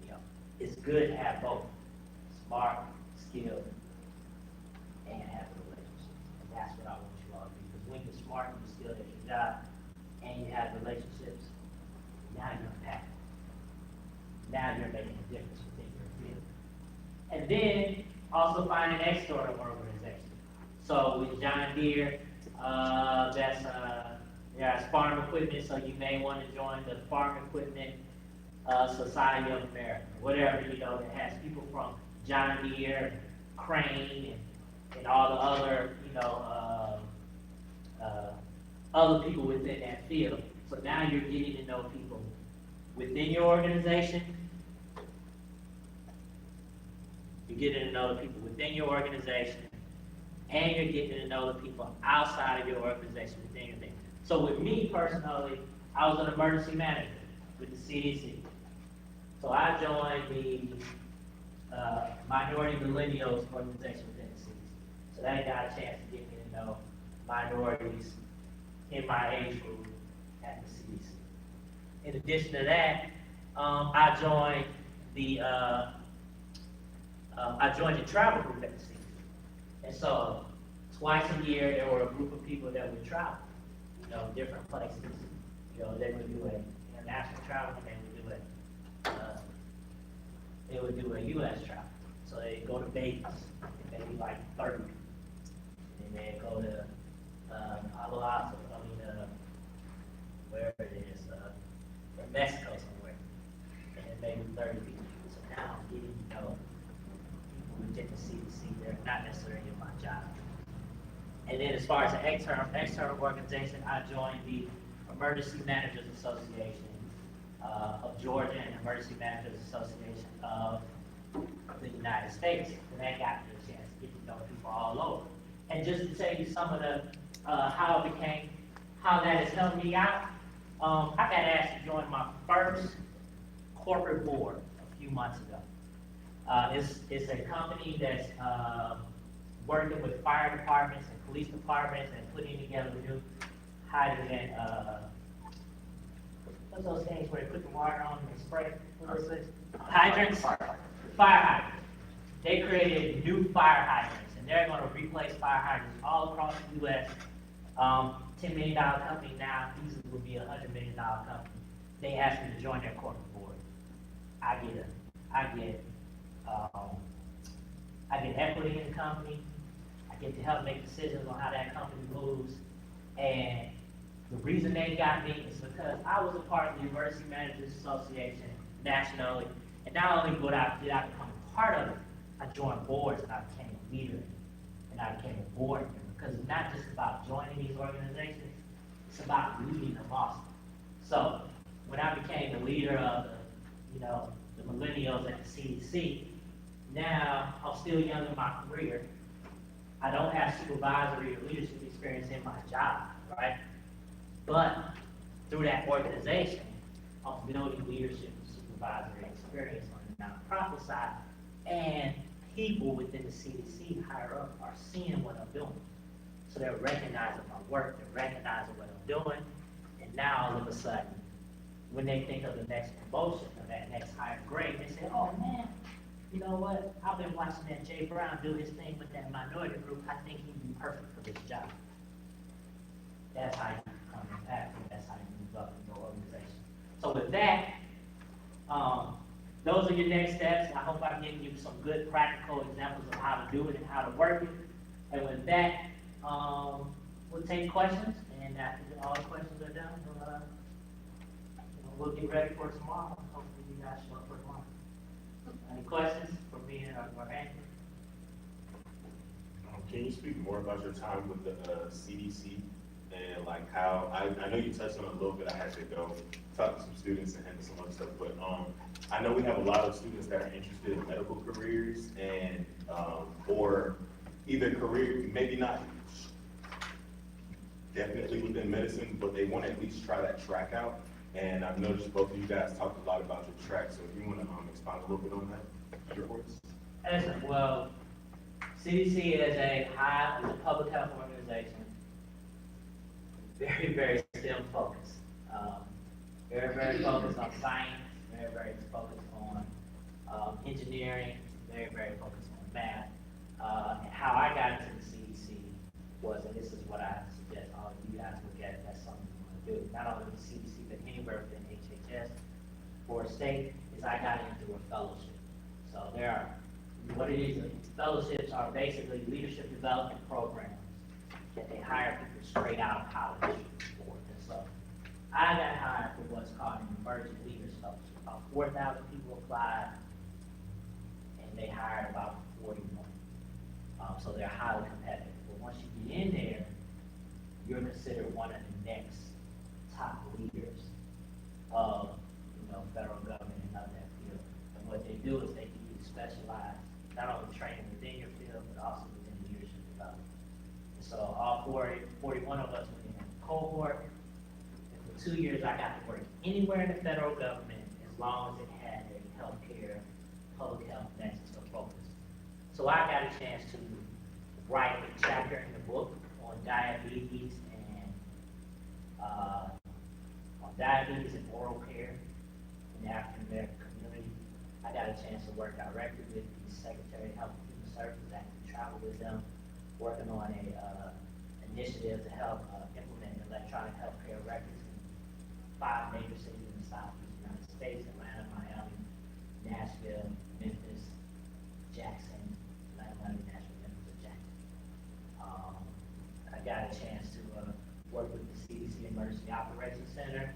S3: You know, it's good to have both, smart, skilled, and have the relationships. And that's what I want you all to do, because when you're smart and you're skilled at your job, and you have relationships, now you're impactful. Now you're making a difference within your field. And then, also find an external organization. So with John Deere, there's farm equipment, so you may want to join the Farm Equipment Society of America, whatever, you know, that has people from John Deere, Crane, and all the other, you know, other people within that field. So now you're getting to know people within your organization. You're getting to know the people within your organization, and you're getting to know the people outside of your organization within your thing. So with me personally, I was an emergency manager with the CDC. So I joined the Minority Millennials organization within the CDC. So that got a chance to get me to know minorities in my age group at the CDC. In addition to that, I joined the travel group at the CDC. And so twice a year, there were a group of people that would travel, you know, different places. You know, they would do an international travel, and they would do a U.S. travel. So they go to Vegas, maybe like 30. And they go to wherever it is, or Mexico somewhere, and maybe 30 people. So now I'm getting to know people within the CDC. They're not necessarily in my job. And then as far as the external organization, I joined the Emergency Managers Association of Georgia and Emergency Managers Association of the United States. And that got me a chance to get to know people all over. And just to tell you some of the, how that has helped me out, I got asked to join my first corporate board a few months ago. It's a company that's working with fire departments and police departments and putting together new hydrogen, what's those things where they put the water on and they spray? What is it? Hydrants? Fire hydrants. They created new fire hydrants, and they're going to replace fire hydrants all across the U.S. $10 million company now, easily will be a $100 million company. They asked me to join their corporate board. I get equity in the company. I get to help make decisions on how that company moves. And the reason they got me is because I was a part of the Emergency Managers Association nationally. And not only did I become a part of it, I joined boards and I became a leader and I became a board member. Because it's not just about joining these organizations, it's about leading them also. So when I became the leader of the millennials at the CDC, now I'm still young in my career. I don't have supervisory or leadership experience in my job, right? But through that organization, I'm building leadership and supervisory experience on the nonprofit side, and people within the CDC higher up are seeing what I'm doing. So they're recognizing my work, they're recognizing what I'm doing, and now all of a sudden, when they think of the next promotion or that next higher grade, they say, oh man, you know what, I've been watching that Jay Brown do his thing with that minority group, I think he'd be perfect for this job. That's how you become impactful, that's how you move up in your organization. So with that, those are your next steps. I hope I've given you some good practical examples of how to do it and how to work it. And with that, we'll take questions, and after all the questions are done, we'll get ready for tomorrow. Hopefully you guys show up for tomorrow. Any questions for me or Anthony?
S2: Can you speak more about your time with the CDC and like how, I know you touched on it a little bit, I had to go talk to some students and handle some other stuff, but I know we have a lot of students that are interested in medical careers and, or either career, maybe not definitely within medicine, but they want to at least try that track out. And I've noticed both of you guys talked a lot about your track, so if you want to expound a little bit on that, sure.
S3: Excellent. Well, CDC is a public health organization, very STEM focused. Very focused on science, very focused on engineering, very focused on math. And how I got into the CDC was, and this is what I suggest all of you guys look at, if that's something you want to do, not only the CDC, but anywhere within HHS or state, is I got into a fellowship. So there are, what it is, fellowships are basically leadership development programs that they hire people straight out of college for. And so I got hired for what's called an Emerging Leaders Fellowship. About 4,000 people applied, and they hired about 41. So they're highly competitive. But once you get in there, you're considered one of the next top leaders of, federal government and of that field. And what they do is they give you specialized, not only training within your field, but also within leadership development. And so all 41 of us were in a cohort. And for 2 years, I got to work anywhere in the federal government as long as it had a healthcare, public health nexus or focus. So I got a chance to write a chapter in the book on diabetes and oral care in the African American community. I got a chance to work directly with the Secretary of Health and Human Services. I could travel with them, working on a initiative to help implement electronic healthcare records in 5 major cities in the Southeast United States: Atlanta, Miami, Nashville, Memphis, Jackson. Atlanta, Nashville, Memphis, and Jackson. I got a chance to work with the CDC Emergency Operations Center,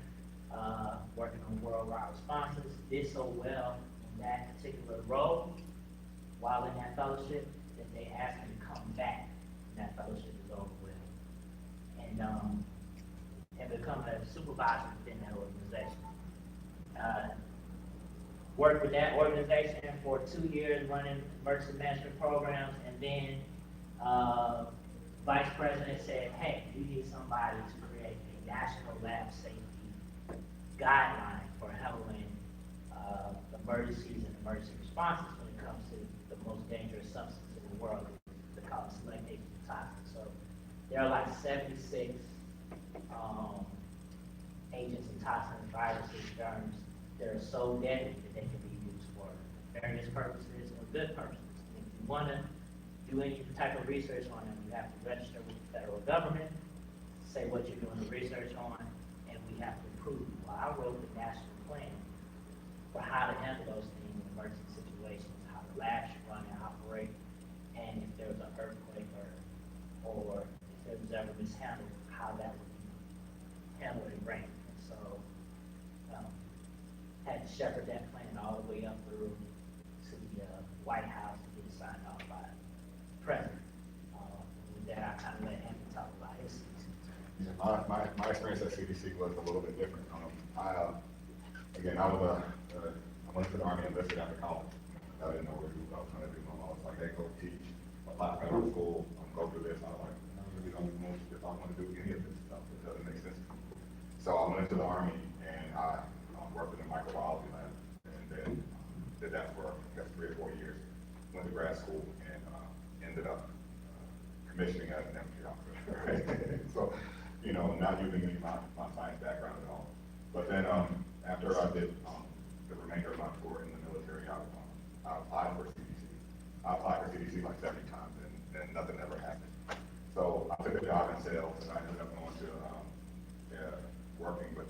S3: working on worldwide responses. Did so well in that particular role while in that fellowship that they asked me to come back when that fellowship is over with, and become a supervisor within that organization. Worked with that organization for 2 years running emergency management programs, and then Vice President said, hey, we need somebody to create a national lab safety guideline for handling emergencies and emergency responses when it comes to the most dangerous substance in the world, they call it select agent toxins. So there are like 76 agents and toxins, viruses, germs that are so deadly that they can be used for various purposes or good purposes. And if you want to do any type of research on them, you have to register with the federal government, say what you're doing the research on, and we have to approve. Well, I wrote the national plan for how to handle those things in emergency situations, how the lab should run and operate, and if there was an earthquake or if there was ever mishandled, how that would be handled and ran. And so, had to shepherd that plan all the way up through to the White House to get it signed off by the president. With that, I kind of let him talk about his CDC.
S1: Yeah, my experience at CDC was a little bit different. I went to the Army and enlisted after college. I didn't know what I was going to do. My mom was like, hey, go teach, apply for federal school, go through this. I was like, I really don't know if I want to do any of this stuff. It doesn't make sense to me. So I went into the Army and I worked in a microbiology lab, and then did that for, I guess, 3 or 4 years. Went to grad school and ended up commissioning as an chemistry officer. Right? So, not using any of my science background at all. But then after I did the remainder of my tour in the military, I applied for CDC. I applied for CDC like 70 times, and nothing ever happened. So I took a job in sales, and I ended up going to working with,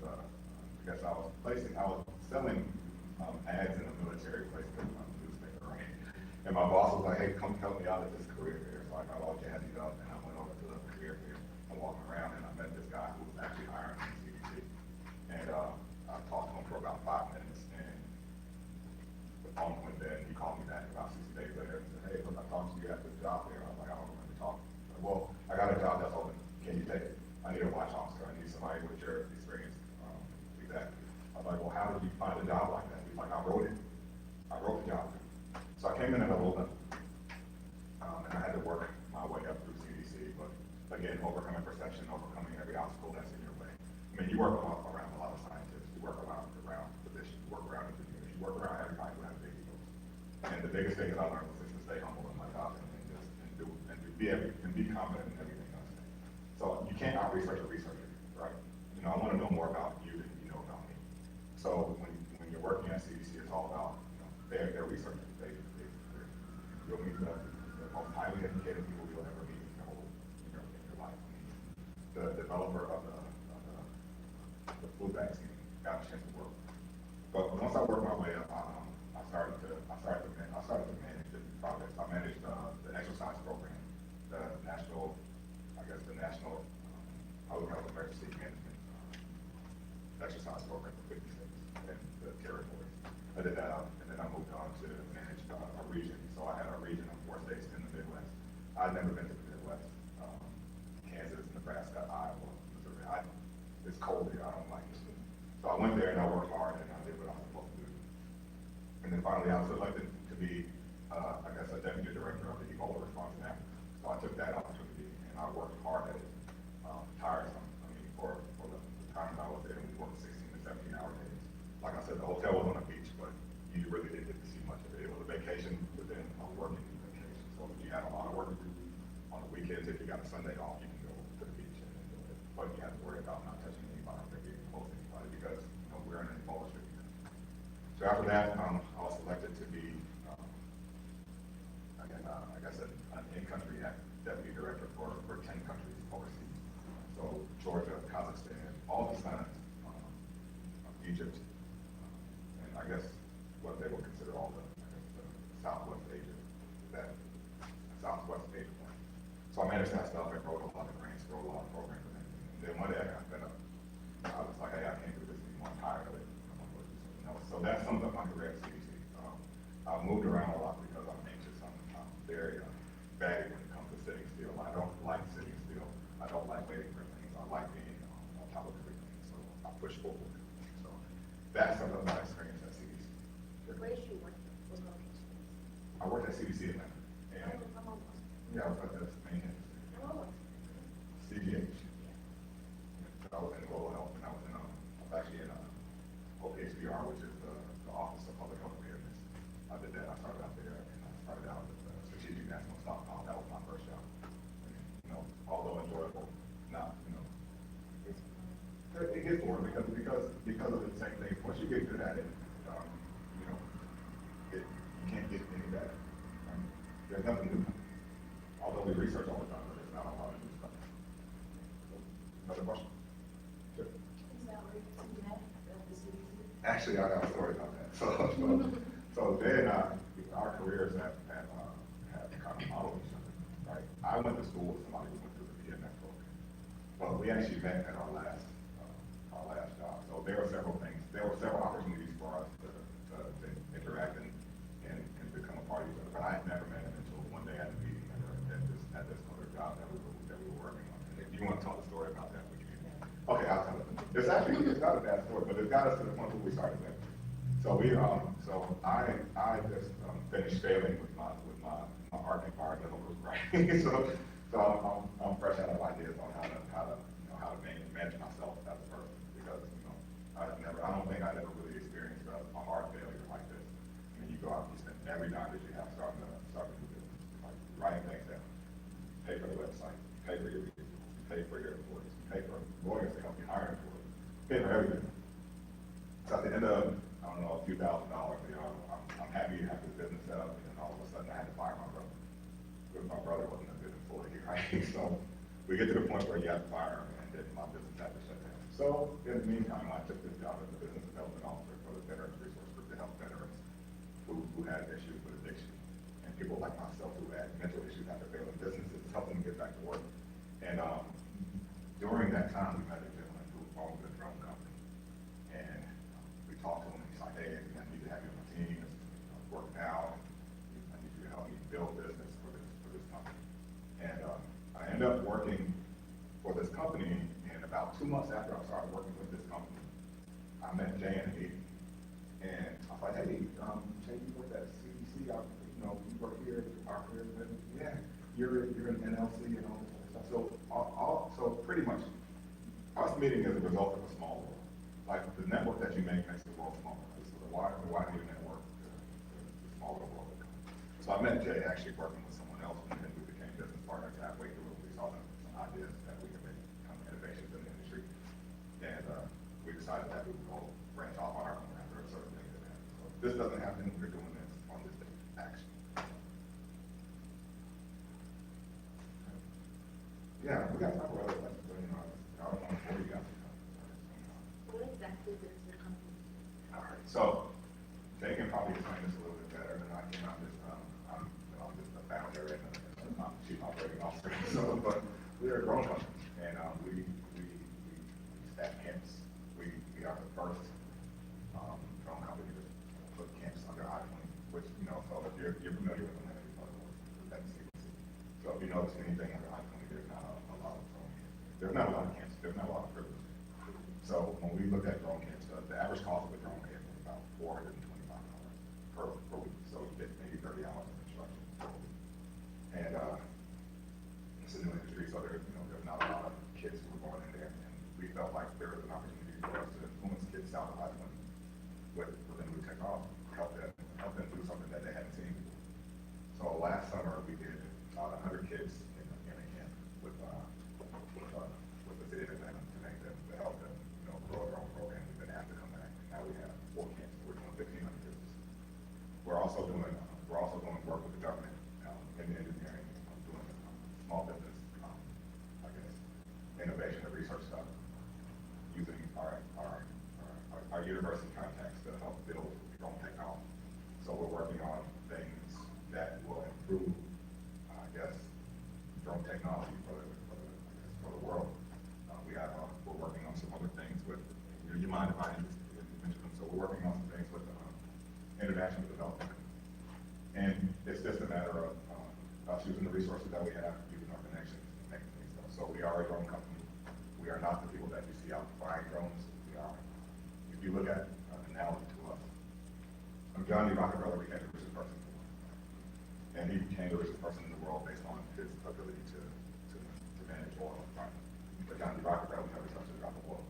S1: I was selling ads in a military place, newspaper, right? And my boss was like, hey, come help me out at this career fair. So I got all jazzy up, and I went over to the career fair. I'm walking around, and I met this guy who was actually hiring from CDC. And I talked to him for about 5 minutes, and the phone went dead, and he called me back about 60 days later and said, hey, look, I talked to you at this job fair. I was like, I don't remember talking. Like, well, I got a job that's open. Can you take it? I need a watch officer. I need somebody with your experience. Exactly. I was like, well, how did you find a job like that? He's like, I wrote it. I wrote the job. So I came in at a low level, and I had to work my way up through CDC, but again, overcoming perception, overcoming every obstacle that's in your way. I mean, you work around a lot of scientists, you the biggest thing that I learned was just to stay humble in my job and just, and be confident in everything I say. So you can't out-research a researcher, right? You know, I want to know more about you than you know about me. So when you're working at CDC, it's all about, you know, they're researchers. You'll meet the most highly educated people you'll ever meet in your life. I mean, the developer of the flu vaccine got a chance to work. But once I worked my way up, I started to manage different projects. I managed the exercise program, the national public health emergency management exercise program for 50 states and the territories. I did that, and then I moved on to manage a region. So I had a region of 4 states in the Midwest. I'd never been to the Midwest. Kansas, Nebraska, Iowa, Missouri. It's cold here. I don't like it. So I went there and I worked hard and I did what I was supposed to do. And then finally I was elected to be, I guess, a deputy director of the Ebola response in Africa. So I took that opportunity and I worked hard at it, tiresome. I mean, for the time that I was there, we worked 16 to 17 hour days. Like I said, the hotel was on a beach, but you really didn't get to see much of it. It was a vacation within a working vacation. So if you had a lot of work to do on the weekends, if you got a Sunday off, you can go to the beach and enjoy it. But you have to worry about not touching anybody or getting close to anybody because, you know, we're in an Ebola stricken. So after that, I was selected to be, again, I guess an in-country deputy director for 10 countries overseas. So Georgia, Kazakhstan, all the signs, Egypt, and I guess what they would consider all the Southwest Asia, that Southwest Asia point. So I managed that stuff and wrote a lot of grants, wrote a lot of programs, and then one day I got fed up. I was like, hey, I can't do this anymore. I'm tired of it. I want to do something else. So that sums up my career at CDC. I've moved around a lot because I'm anxious. I'm very baggy when it comes to sitting still. I don't like sitting still. I don't like waiting for things. I like being on top of everything. So I push forward. So that's some of my experience at CDC.
S7: Where did you work? What location?
S1: I worked at CDC Atlanta. And
S7: I'm almost.
S1: yeah, I was at the main end.
S7: I'm almost.
S1: CGH. I was in global health, and I was actually in OPHBR, which is the Office of Public Health Preparedness. I did that. I started out there, and I started out with Strategic National Stockpile. That was my first job. And, you know, although enjoyable, not, you know, it gets boring because of the same thing. Once you get good at it, you know, you can't get any better. There's nothing new. Although we research all the time, but there's not a lot of new stuff. Another question? Sure. Actually, I got a story about that. So Jay and I, our careers have kind of modeled each other, right? I went to school with somebody who went through the PMS program, but we actually met at our last job. So there were several opportunities for us to interact and become a part of each other. But I had never met him until one day at a meeting at this other job that we were working on. And if you want to tell the story about that, we can. Okay, I'll tell it. It's not a bad story, but it got us to the point where we started there. So I just finished failing with my art and environmental group, right? so I'm fresh out of ideas on how to manage myself as a person because I don't think I'd ever really experienced a art failure like this. I mean, you go out and you spend every dime that you have starting to do business, like writing things down, pay for the website, pay for your vehicles, pay for your employees, pay for lawyers to help you hire employees, pay for everything. So at the end of a few $1,000s, I'm happy to have this business set up, and all of a sudden I had to fire my brother. Because my brother wasn't a good employee, right? So we get to the point where you have to fire him, and then my business had to shut down. So in the meantime, I took this job as a business development officer for the Veterans Resource Group to help veterans who had issues with addiction, and people like myself who had mental issues after failing businesses, helping them get back to work. And during that time, we met a gentleman who owned a drone company, and we talked to him. He's like, hey, I need to have you on my team. It's working out. I need you to help me build business for this company. And I ended up working for this company, and about 2 months after I started working with this company, I met Jay in a meeting. And I was like, hey, Jay, you work at CDC, you work here, our career, yeah, you're in NLC and all this other stuff. So pretty much, us meeting is a result of a small world. Like the network that you make makes the world smaller. So the wider your network, the smaller the world becomes. So I met Jay actually working with someone else, and then we became business partners halfway through. We saw some ideas that we could make some innovations in the industry. And, we decided that we would go branch off on our own after certain things that happened. So if this doesn't happen, we're doing this on this day, action. Yeah, we got to talk about it, like, you know, I don't want to bore you guys.
S7: What exactly does your company do?
S1: All right, so Jay can probably explain this a little bit better than I can. I'm just a founder and I'm chief operating officer. So, but we're a growing company, and we staff camps. We are the first drone company to put camps under I-20, which, you know, so if you're familiar with them, that's CDC. So if you notice anything under I-20, there's not a lot of drone camps. There's not a lot of camps. There's not a lot of privilege. So when we look at drone camps, the average cost of a drone camp is about $425 per week. So you get maybe 30 hours of instruction per week. And it's a new industry, so there's not a lot of kids who are going in there. And we felt like there was an opportunity for us to influence kids south of I-20 with the new technology, help them do something that they hadn't seen before. So last summer we did about 100 kids in a camp with the city of Atlanta to help them, grow their own program. We've been asked to come back, and now we have 4 camps. We're doing 1,500 kids. We're also doing work with the government in engineering, doing small business, innovation and research stuff, using our university contacts to help build drone technology. So we're working on things that will improve, drone technology for the world. We're working on some other things with, you mind if I mention them? So we're working on some things with international development. And it's just a matter of us using the resources that we have, using our connections, and making things go. So we are a drone company. We are not the people that you see out buying drones. We are, if you look at an analogy to us, John D. Rockefeller became the richest person in the world. And he became the richest person in the world based on his ability to manage oil, right? But John D. Rockefeller never touched a drop of oil.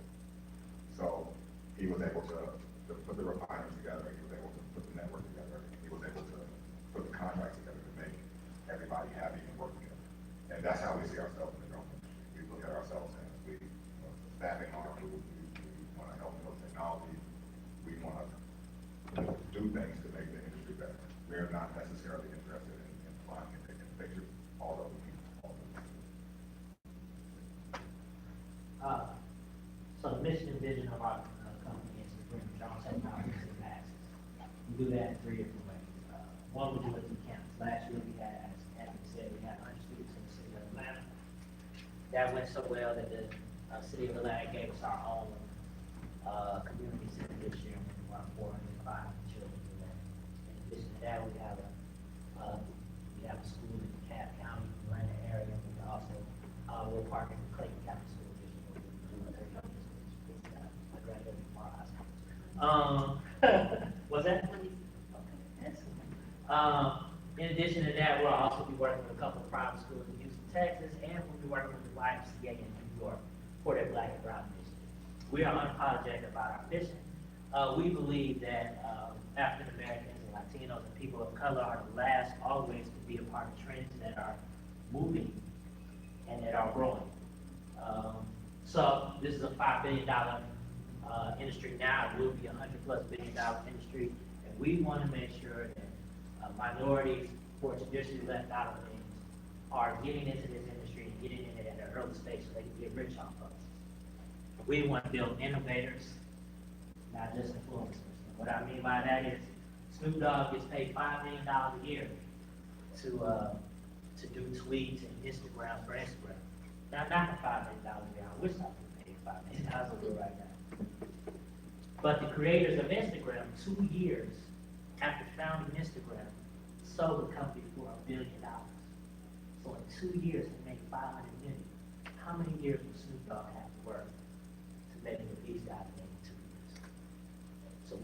S1: So he was able to put the refineries together, he was able to put the network together, he was able to put the contracts together to make everybody happy and work together. And that's how we see ourselves in the drone industry. We look at ourselves as staffing our group, we want to help build technology, we want to do things to make the industry better. We're not necessarily interested in flying and taking pictures, although we can.
S3: So the mission and vision of our company is to bring drone technology to the masses. We do that in 3 different ways. One, we do it through camps. Last year we had, as Anthony said, we had 100 students in the city of Atlanta. That went so well that the city of Atlanta gave us our own community center this year. We won 405 children in that. In addition to that, we have a school in DeKalb County, Atlanta area. We also we're partnering with Clayton County School District. I graduated from our high school. Was that? Okay, excellent. In addition to that, we'll also be working with a couple of private schools in Houston, Texas, and we'll be working with the YMCA in New York for their Black and Brown initiative. We are unapologetic about our mission. We believe that African Americans and Latinos and people of color are the last always to be a part of trends that are moving and that are growing. So this is a $5 billion industry now. It will be a $100+ billion industry, and we want to make sure that minorities who are traditionally left out of things are getting into this industry and getting in it at an early stage so they can get rich off of it. We want to build innovators, not just influencers. And what I mean by that is Snoop Dogg gets paid $5 million a year to do tweets and Instagrams for Instagram. Now, not for $5 million a year. I wish I could pay $5 million a year right now. But the creators of Instagram, 2 years after founding Instagram, sold the company for $1 billion. So in 2 years, they made $500 million. How many years would Snoop Dogg have to work to make what these guys made in 2 years? So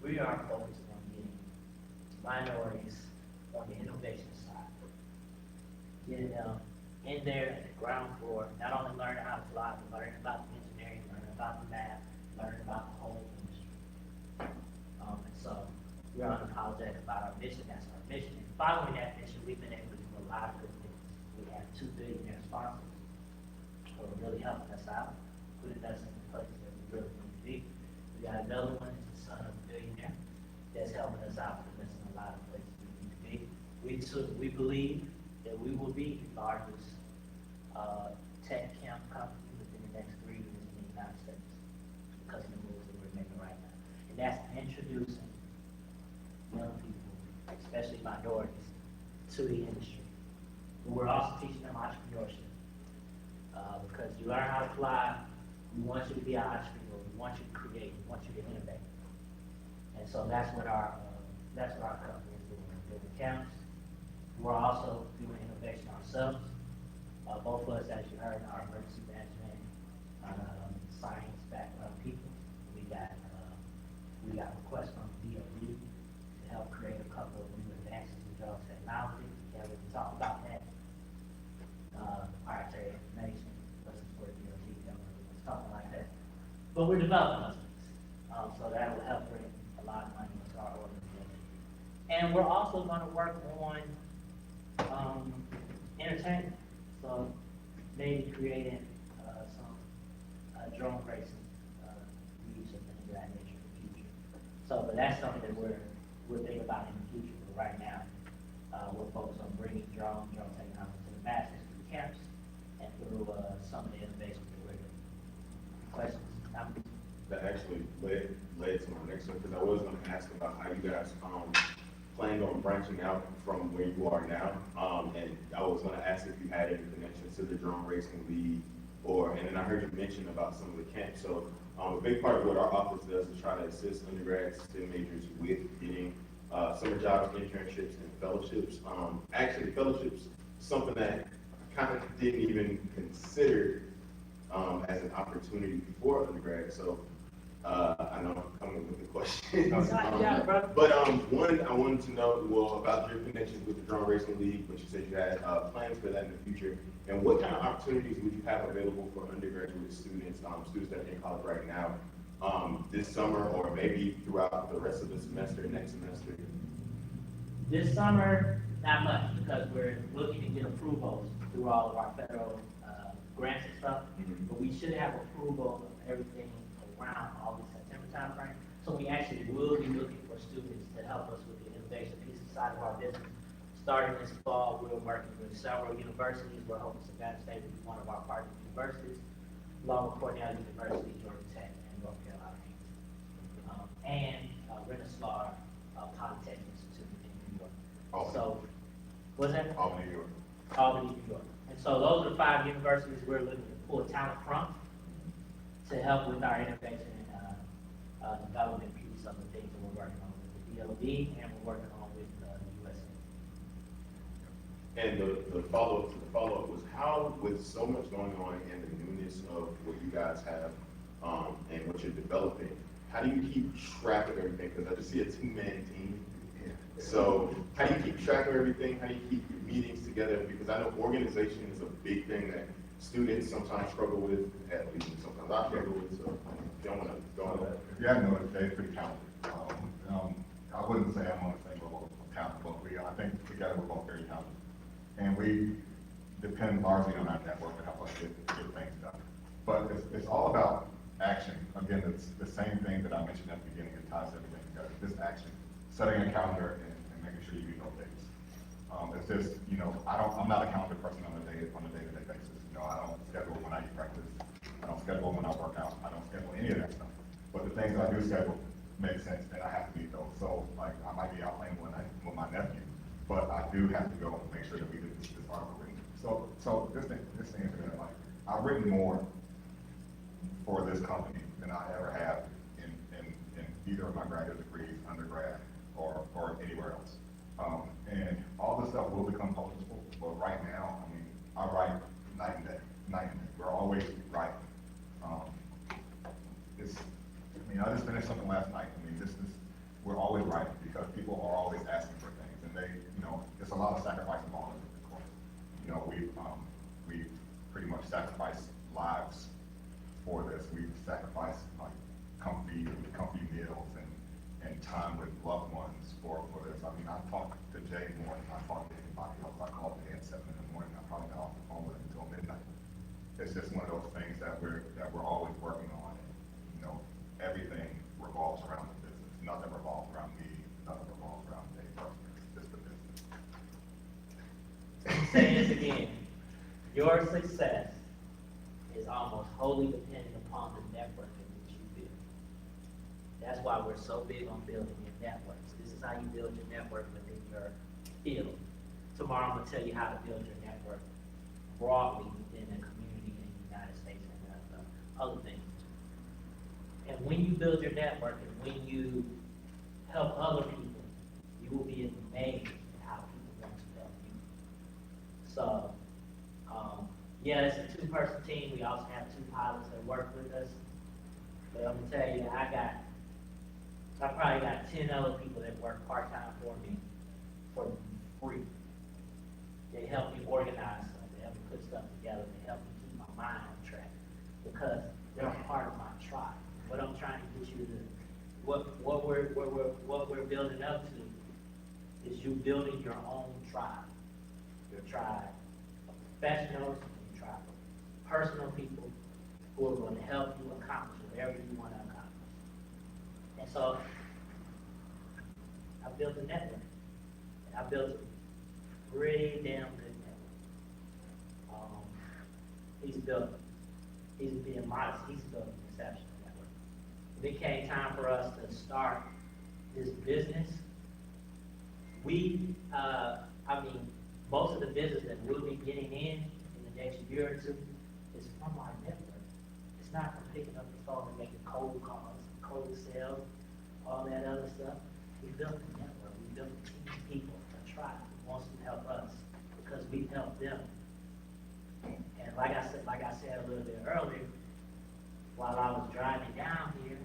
S3: we are focused on getting minorities on the innovation side, getting them in there at the ground floor, not only learning how to fly, but learning about the engineering, learning about the math, learning about the whole industry. And so we're unapologetic about our mission. That's our mission. And following that mission, we've been able to do a lot of good things. We have 2 billionaire sponsors who are really helping us out, putting us in the place that we really need to be. We got another one, it's the son of a billionaire, that's helping us out, putting us in a lot of places we need to be. We believe that we will be the largest tech camp company within the next 3 years in the United States because of the moves that we're making right now. And that's introducing young people, especially minorities, to the industry. But we're also teaching them entrepreneurship. Because you learn how to fly, we want you to be an entrepreneur, we want you to create, we want you to innovate. And so that's what our company is doing, building camps. We're also doing innovation ourselves. Both of us, as you heard, are emergency management, science background people. We got requests from DOD to help create a couple of new advances in drug technology. Yeah, we can talk about that. Arbitrary information, lessons for DOD, something like that. But we're developing those things. So that will help bring a lot of money into our organization. And we're also gonna work on, entertainment. So maybe creating, some, drone racing, use and things of that nature in the future. So, but that's something that we're thinking about in the future. But right now, we're focused on bringing drone technology to the masses through camps and through, some of the innovations that we're doing. Questions, comments?
S2: That actually led to my next one, because I was gonna ask about how you guys, planned on branching out from where you are now. And I was gonna ask if you had any connections to the Drone Racing League, and then I heard you mention about some of the camps. So, a big part of what our office does is try to assist undergrads, STEM majors with getting, summer jobs, internships, and fellowships. Actually, fellowships, something that I kind of didn't even consider, as an opportunity for undergrad. So, I know I'm coming with the question.
S3: Yeah, brother.
S2: But one, I wanted to know, well, about your connections with the Drone Racing League, which you said you had plans for that in the future, and what kind of opportunities would you have available for undergraduate students, students that are in college right now, this summer, or maybe throughout the rest of the semester, next semester?
S3: This summer, not much, because we're looking to get approvals through all of our federal, grants and stuff.
S2: Mhm.
S3: But we should have approval of everything around August, September timeframe. So we actually will be looking for students to help us with the innovation piece side of our business. Starting this fall, we're working with several universities. We're hoping Savannah State will be one of our partner universities, along with Cornell University, Georgia Tech, and North Carolina. And Rensselaer Polytechnic Institute in New York.
S1: Albany.
S3: So, what's that?
S1: Albany, New York.
S3: Albany, New York. And so those are 5 universities we're looking to pull talent from to help with our innovation and development piece of the things that we're working on with the DOD and we're working on with the USA.
S2: And the follow-up was how, with so much going on and the newness of what you guys have, and what you're developing, how do you keep track of everything? Because I just see a 2-man team. So how do you keep track of everything? How do you keep your meetings together? Because I know organization is a big thing that students sometimes struggle with, at least sometimes I struggle with, so don't want to go on that.
S1: If you haven't noticed, Jay's pretty talented. I wouldn't say I'm on the same level of talent, but I think together we're both very talented. And we depend largely on our network to help us get things done. But it's all about action. Again, it's the same thing that I mentioned at the beginning, it ties everything together. This action, setting a calendar and making sure you meet those dates. It's just, I'm not a calendar person on a day-to-day basis. I don't schedule when I eat breakfast. I don't schedule when I work out. I don't schedule any of that stuff. But the things that I do schedule make sense, and I have to meet those. So, like, I might be out playing one night with my nephew, but I do have to go and make sure that we do this article written. So this thing is that, like, I've written more for this company than I ever have in either of my graduate degrees, undergrad, or anywhere else. And all this stuff will become publishable, but right now, I write night and day. We're always writing. I just finished something last night. We're always writing because people are always asking for things, and it's a lot of sacrifice involved in it, of course. We pretty much sacrifice lives for this. We've sacrificed like comfy meals and time with loved ones for this. I've talked to Jay more than I talk to anybody else. I call Jay at 7 in the morning, I probably got off the phone with him until midnight. It's just one of those things that we're always working on. You know, everything revolves around the business. Nothing revolves around me, nothing revolves around Jay personally, it's just the business.
S3: Say this again, your success is almost wholly dependent upon the network in which you build. That's why we're so big on building your networks. This is how you build your network within your field. Tomorrow, I'm gonna tell you how to build your network broadly within the community in the United States and other things. And when you build your network and when you help other people, you will be amazed at how people want to help you. So, yeah, it's a two-person team. We also have 2 pilots that work with us. But I'm gonna tell you, I probably got 10 other people that work part-time for me for free. They help me organize stuff, they help me put stuff together, they help me keep my mind on track, because they're a part of my tribe. What I'm trying to get you to, what we're building up to is you building your own tribe. Your tribe of professionals, your tribe of personal people who are going to help you accomplish whatever you want to accomplish. And so, I built a network. And I built a pretty damn good network. He's being modest, he's built an exceptional network. When it came time for us to start this business, most of the business that we'll be getting in the next year or 2 is from our network. It's not from picking up the phone and making cold calls, cold sales, all that other stuff. We built a network, we built a team of people, a tribe who wants to help us because we help them. And like I said a little bit earlier, while I was driving down here,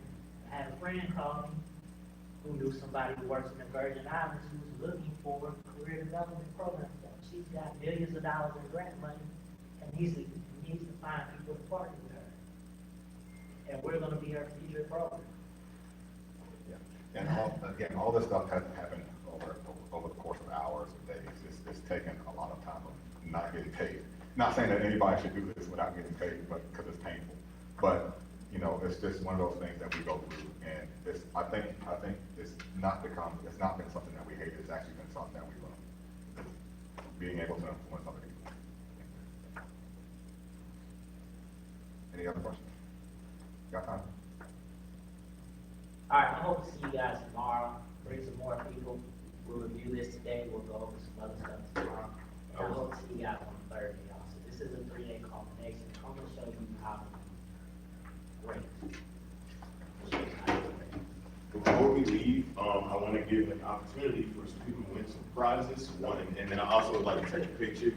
S3: I had a friend call me who knew somebody who works in the Virgin Islands who was looking for career development programs. She's got millions of dollars in grant money and needs to find people to partner with her. And we're gonna be her future program.
S1: Yeah. And all this stuff hasn't happened over the course of hours or days. It's taken a lot of time of not getting paid. Not saying that anybody should do this without getting paid, but because it's painful. But you know, it's just one of those things that we go through, and I think it's not been something that we hate. It's actually been something that we love. Being able to influence other people. Any other questions? Got time?
S3: All right, I hope to see you guys tomorrow. Bring some more people. We'll review this today. We'll go over some other stuff tomorrow. And I hope to see you guys on Thursday also. This is a 3-day culmination. I'm gonna show you how to great.
S2: Before we leave, I want to give an opportunity for some people to win some prizes. One, and then I also would like to take a picture.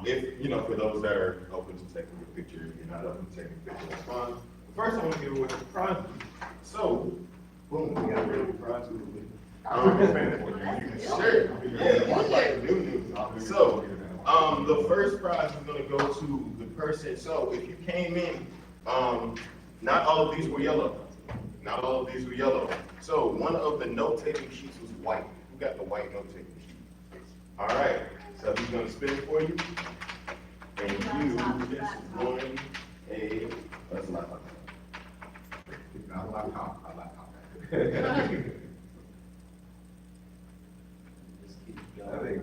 S2: If, for those that are open to taking a picture, if you're not open to taking a picture, that's fine. First, I want to give away some prizes. So, boom, we got a really good prize. Sure. Yeah. So, the first prize is going to go to the person. So, if you came in, not all of these were yellow. Not all of these were yellow. So one of the note-taking sheets was white. Who got the white note-taking sheet? All right. So he's going to spin it for you. And you just won a laptop.
S1: Not a laptop, a laptop.
S3: Just keep going.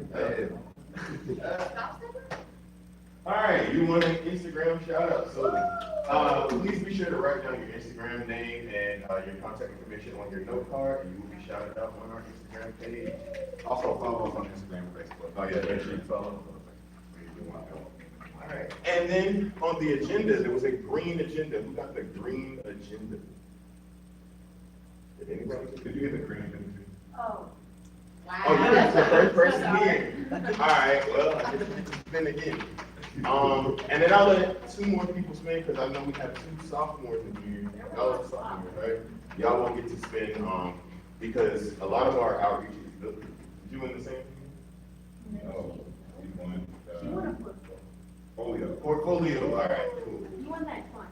S2: All right, you want an Instagram shout out. So please be sure to write down your Instagram name and your contact information on your note card, and you will be shouted out on our Instagram page.
S1: Also follow us on Instagram and Facebook.
S2: Oh yeah, make sure you follow. All right, and then on the agenda, there was a green agenda. Who got the green agenda? Did anybody?
S1: Did you get the green agenda too?
S4: Oh,
S2: Oh, you're the first person here. All right, well, I guess we can spin again. And then I'll let 2 more people spin because I know we have 2 sophomores in here. Y'all are sophomores, right? Y'all won't get to spin because a lot of our outreach is built. Did you win the same thing?
S1: Oh, you won.
S6: You want to put,
S2: Portfolio. All right, cool.
S6: you want that fun.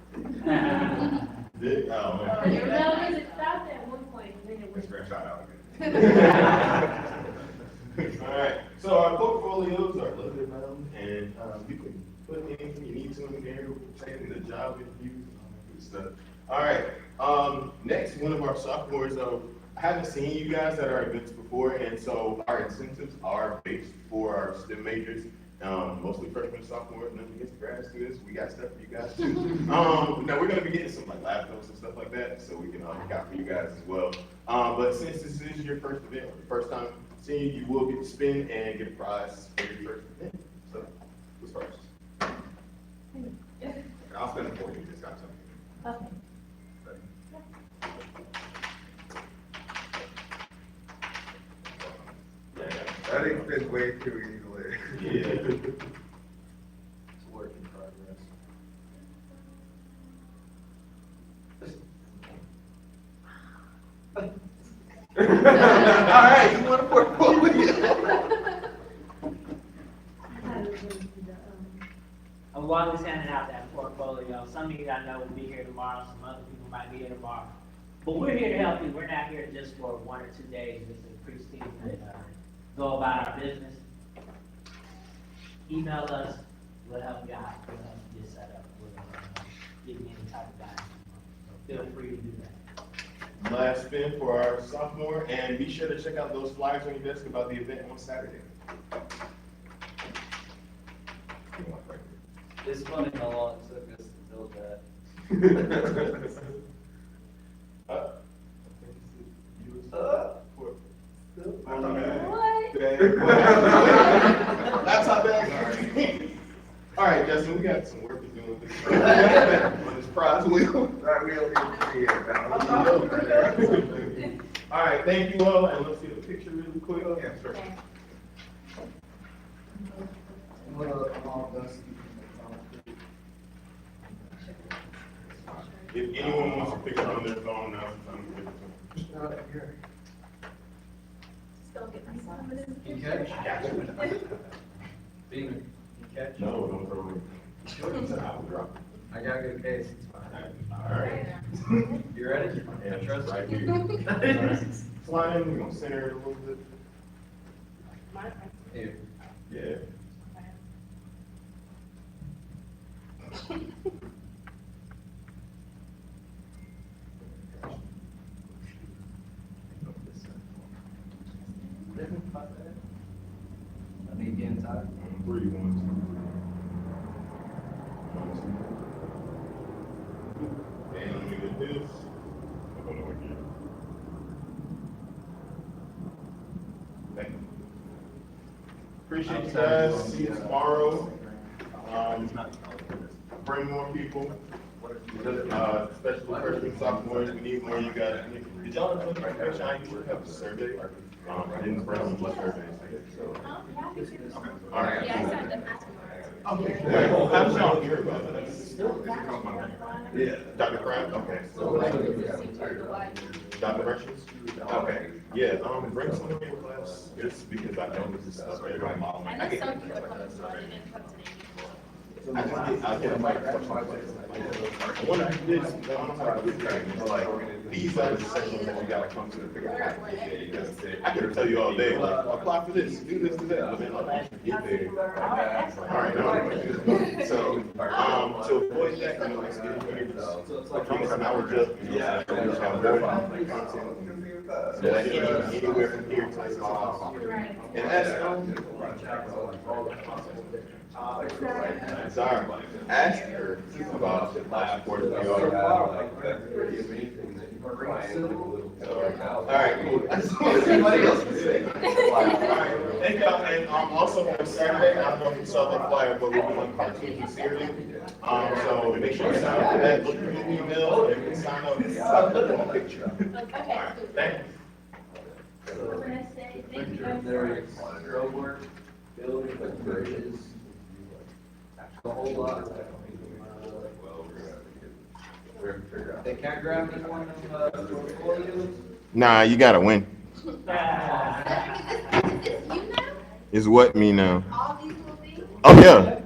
S2: Did? Oh,
S6: No, because it stopped at one point, and then it
S1: Let's
S6: went.
S1: scratch that out again.
S2: All portfolios are loaded around, and you can put anything you need to in there, saying the job interviews, and all that good stuff. All right, next, one of our sophomores, I haven't seen you guys at our events before, and so our incentives are based for our STEM majors, mostly freshmen, sophomores, nothing against grad students, we got stuff for you guys too. Now, we're gonna be getting some like lab notes and stuff like that, so we can look out for you guys as well. But since this is your first event, or your first time seeing you, you will get to spin and get a prize for your first event. So, who's first?
S1: I'll spend it for you, just got something.
S6: Okay.
S1: That extends way too easily.
S2: Yeah.
S8: It's a work in progress.
S2: All right, you want a portfolio?
S3: And while we're sending out that portfolio, some of you I know will be here tomorrow, some other people might be here tomorrow. But we're here to help you. We're not here just for 1 or 2 days, just to Christine and go about our business. Email us, we'll help you out, we'll help you get set up, we'll give you any type of guidance. So feel free to do that.
S2: Last spin for our sophomore, and be sure to check out those flyers on your desk about the event on Saturday.
S8: It's funny how long it took us to build that.
S2: That's how bad. All right, Justin, we got some work to do with this. On this prize wheel. All right, thank you all, and let's get a picture really quick. Yeah, sure. If anyone wants to pick up on their phone now, I'm good.
S4: Still get my son.
S8: Can you catch? Beamer, can you catch?
S2: No, don't throw it. I will drop it.
S8: I got a good case, it's fine.
S2: All right.
S8: You ready?
S2: Yeah,
S8: I trust
S2: right
S8: you.
S2: here. Fly in, we're gonna center it a little bit.
S8: Here.
S2: Yeah.
S8: I need you inside.
S2: Where you want to? And let me get this. Hold on again. Thank you. Appreciate you guys. See you tomorrow. Bring more people. Especially freshmen, sophomores. We need more of you guys. Did y'all know that I used to have a survey? I didn't bring much surveys. All right.
S5: Yeah, I sent them afterwards.
S2: Okay, well, how did y'all hear about it? Yeah. Dr. Crab? Okay. Dr. Russians? Okay, yeah, bring some of your class, just because I know this is stuff that you're modeling.
S5: I know some people come to one and then come to me.
S2: I get a mic. One of these, I don't know how to do it, like, these are the sessions that you gotta come to figure out how to get there, because I could tell you all day, like, apply for this, do this, do that, but then like, once you get there. All right, no, so, to avoid that, you know, it's getting here, just, an hour just, yeah. Anywhere from here to this off. And that's, sorry, ask her about the last quarter of the All right, cool. I just want somebody else to say. All right, thank y'all, and also on Saturday, I don't know if you saw that flyer, but we're doing cartoons and cereal. So make sure you sign up for that, look through the email, and sign up, look at the picture.
S5: Okay.
S2: Thank you.
S5: What was I gonna say? Thank you guys.
S8: There is road work, building, bridges, a whole lot. They can't grab this one of portfolios?
S2: Nah, you gotta win.
S5: Is this you now?
S2: Is what me now?
S5: All these little things?
S2: Oh, yeah.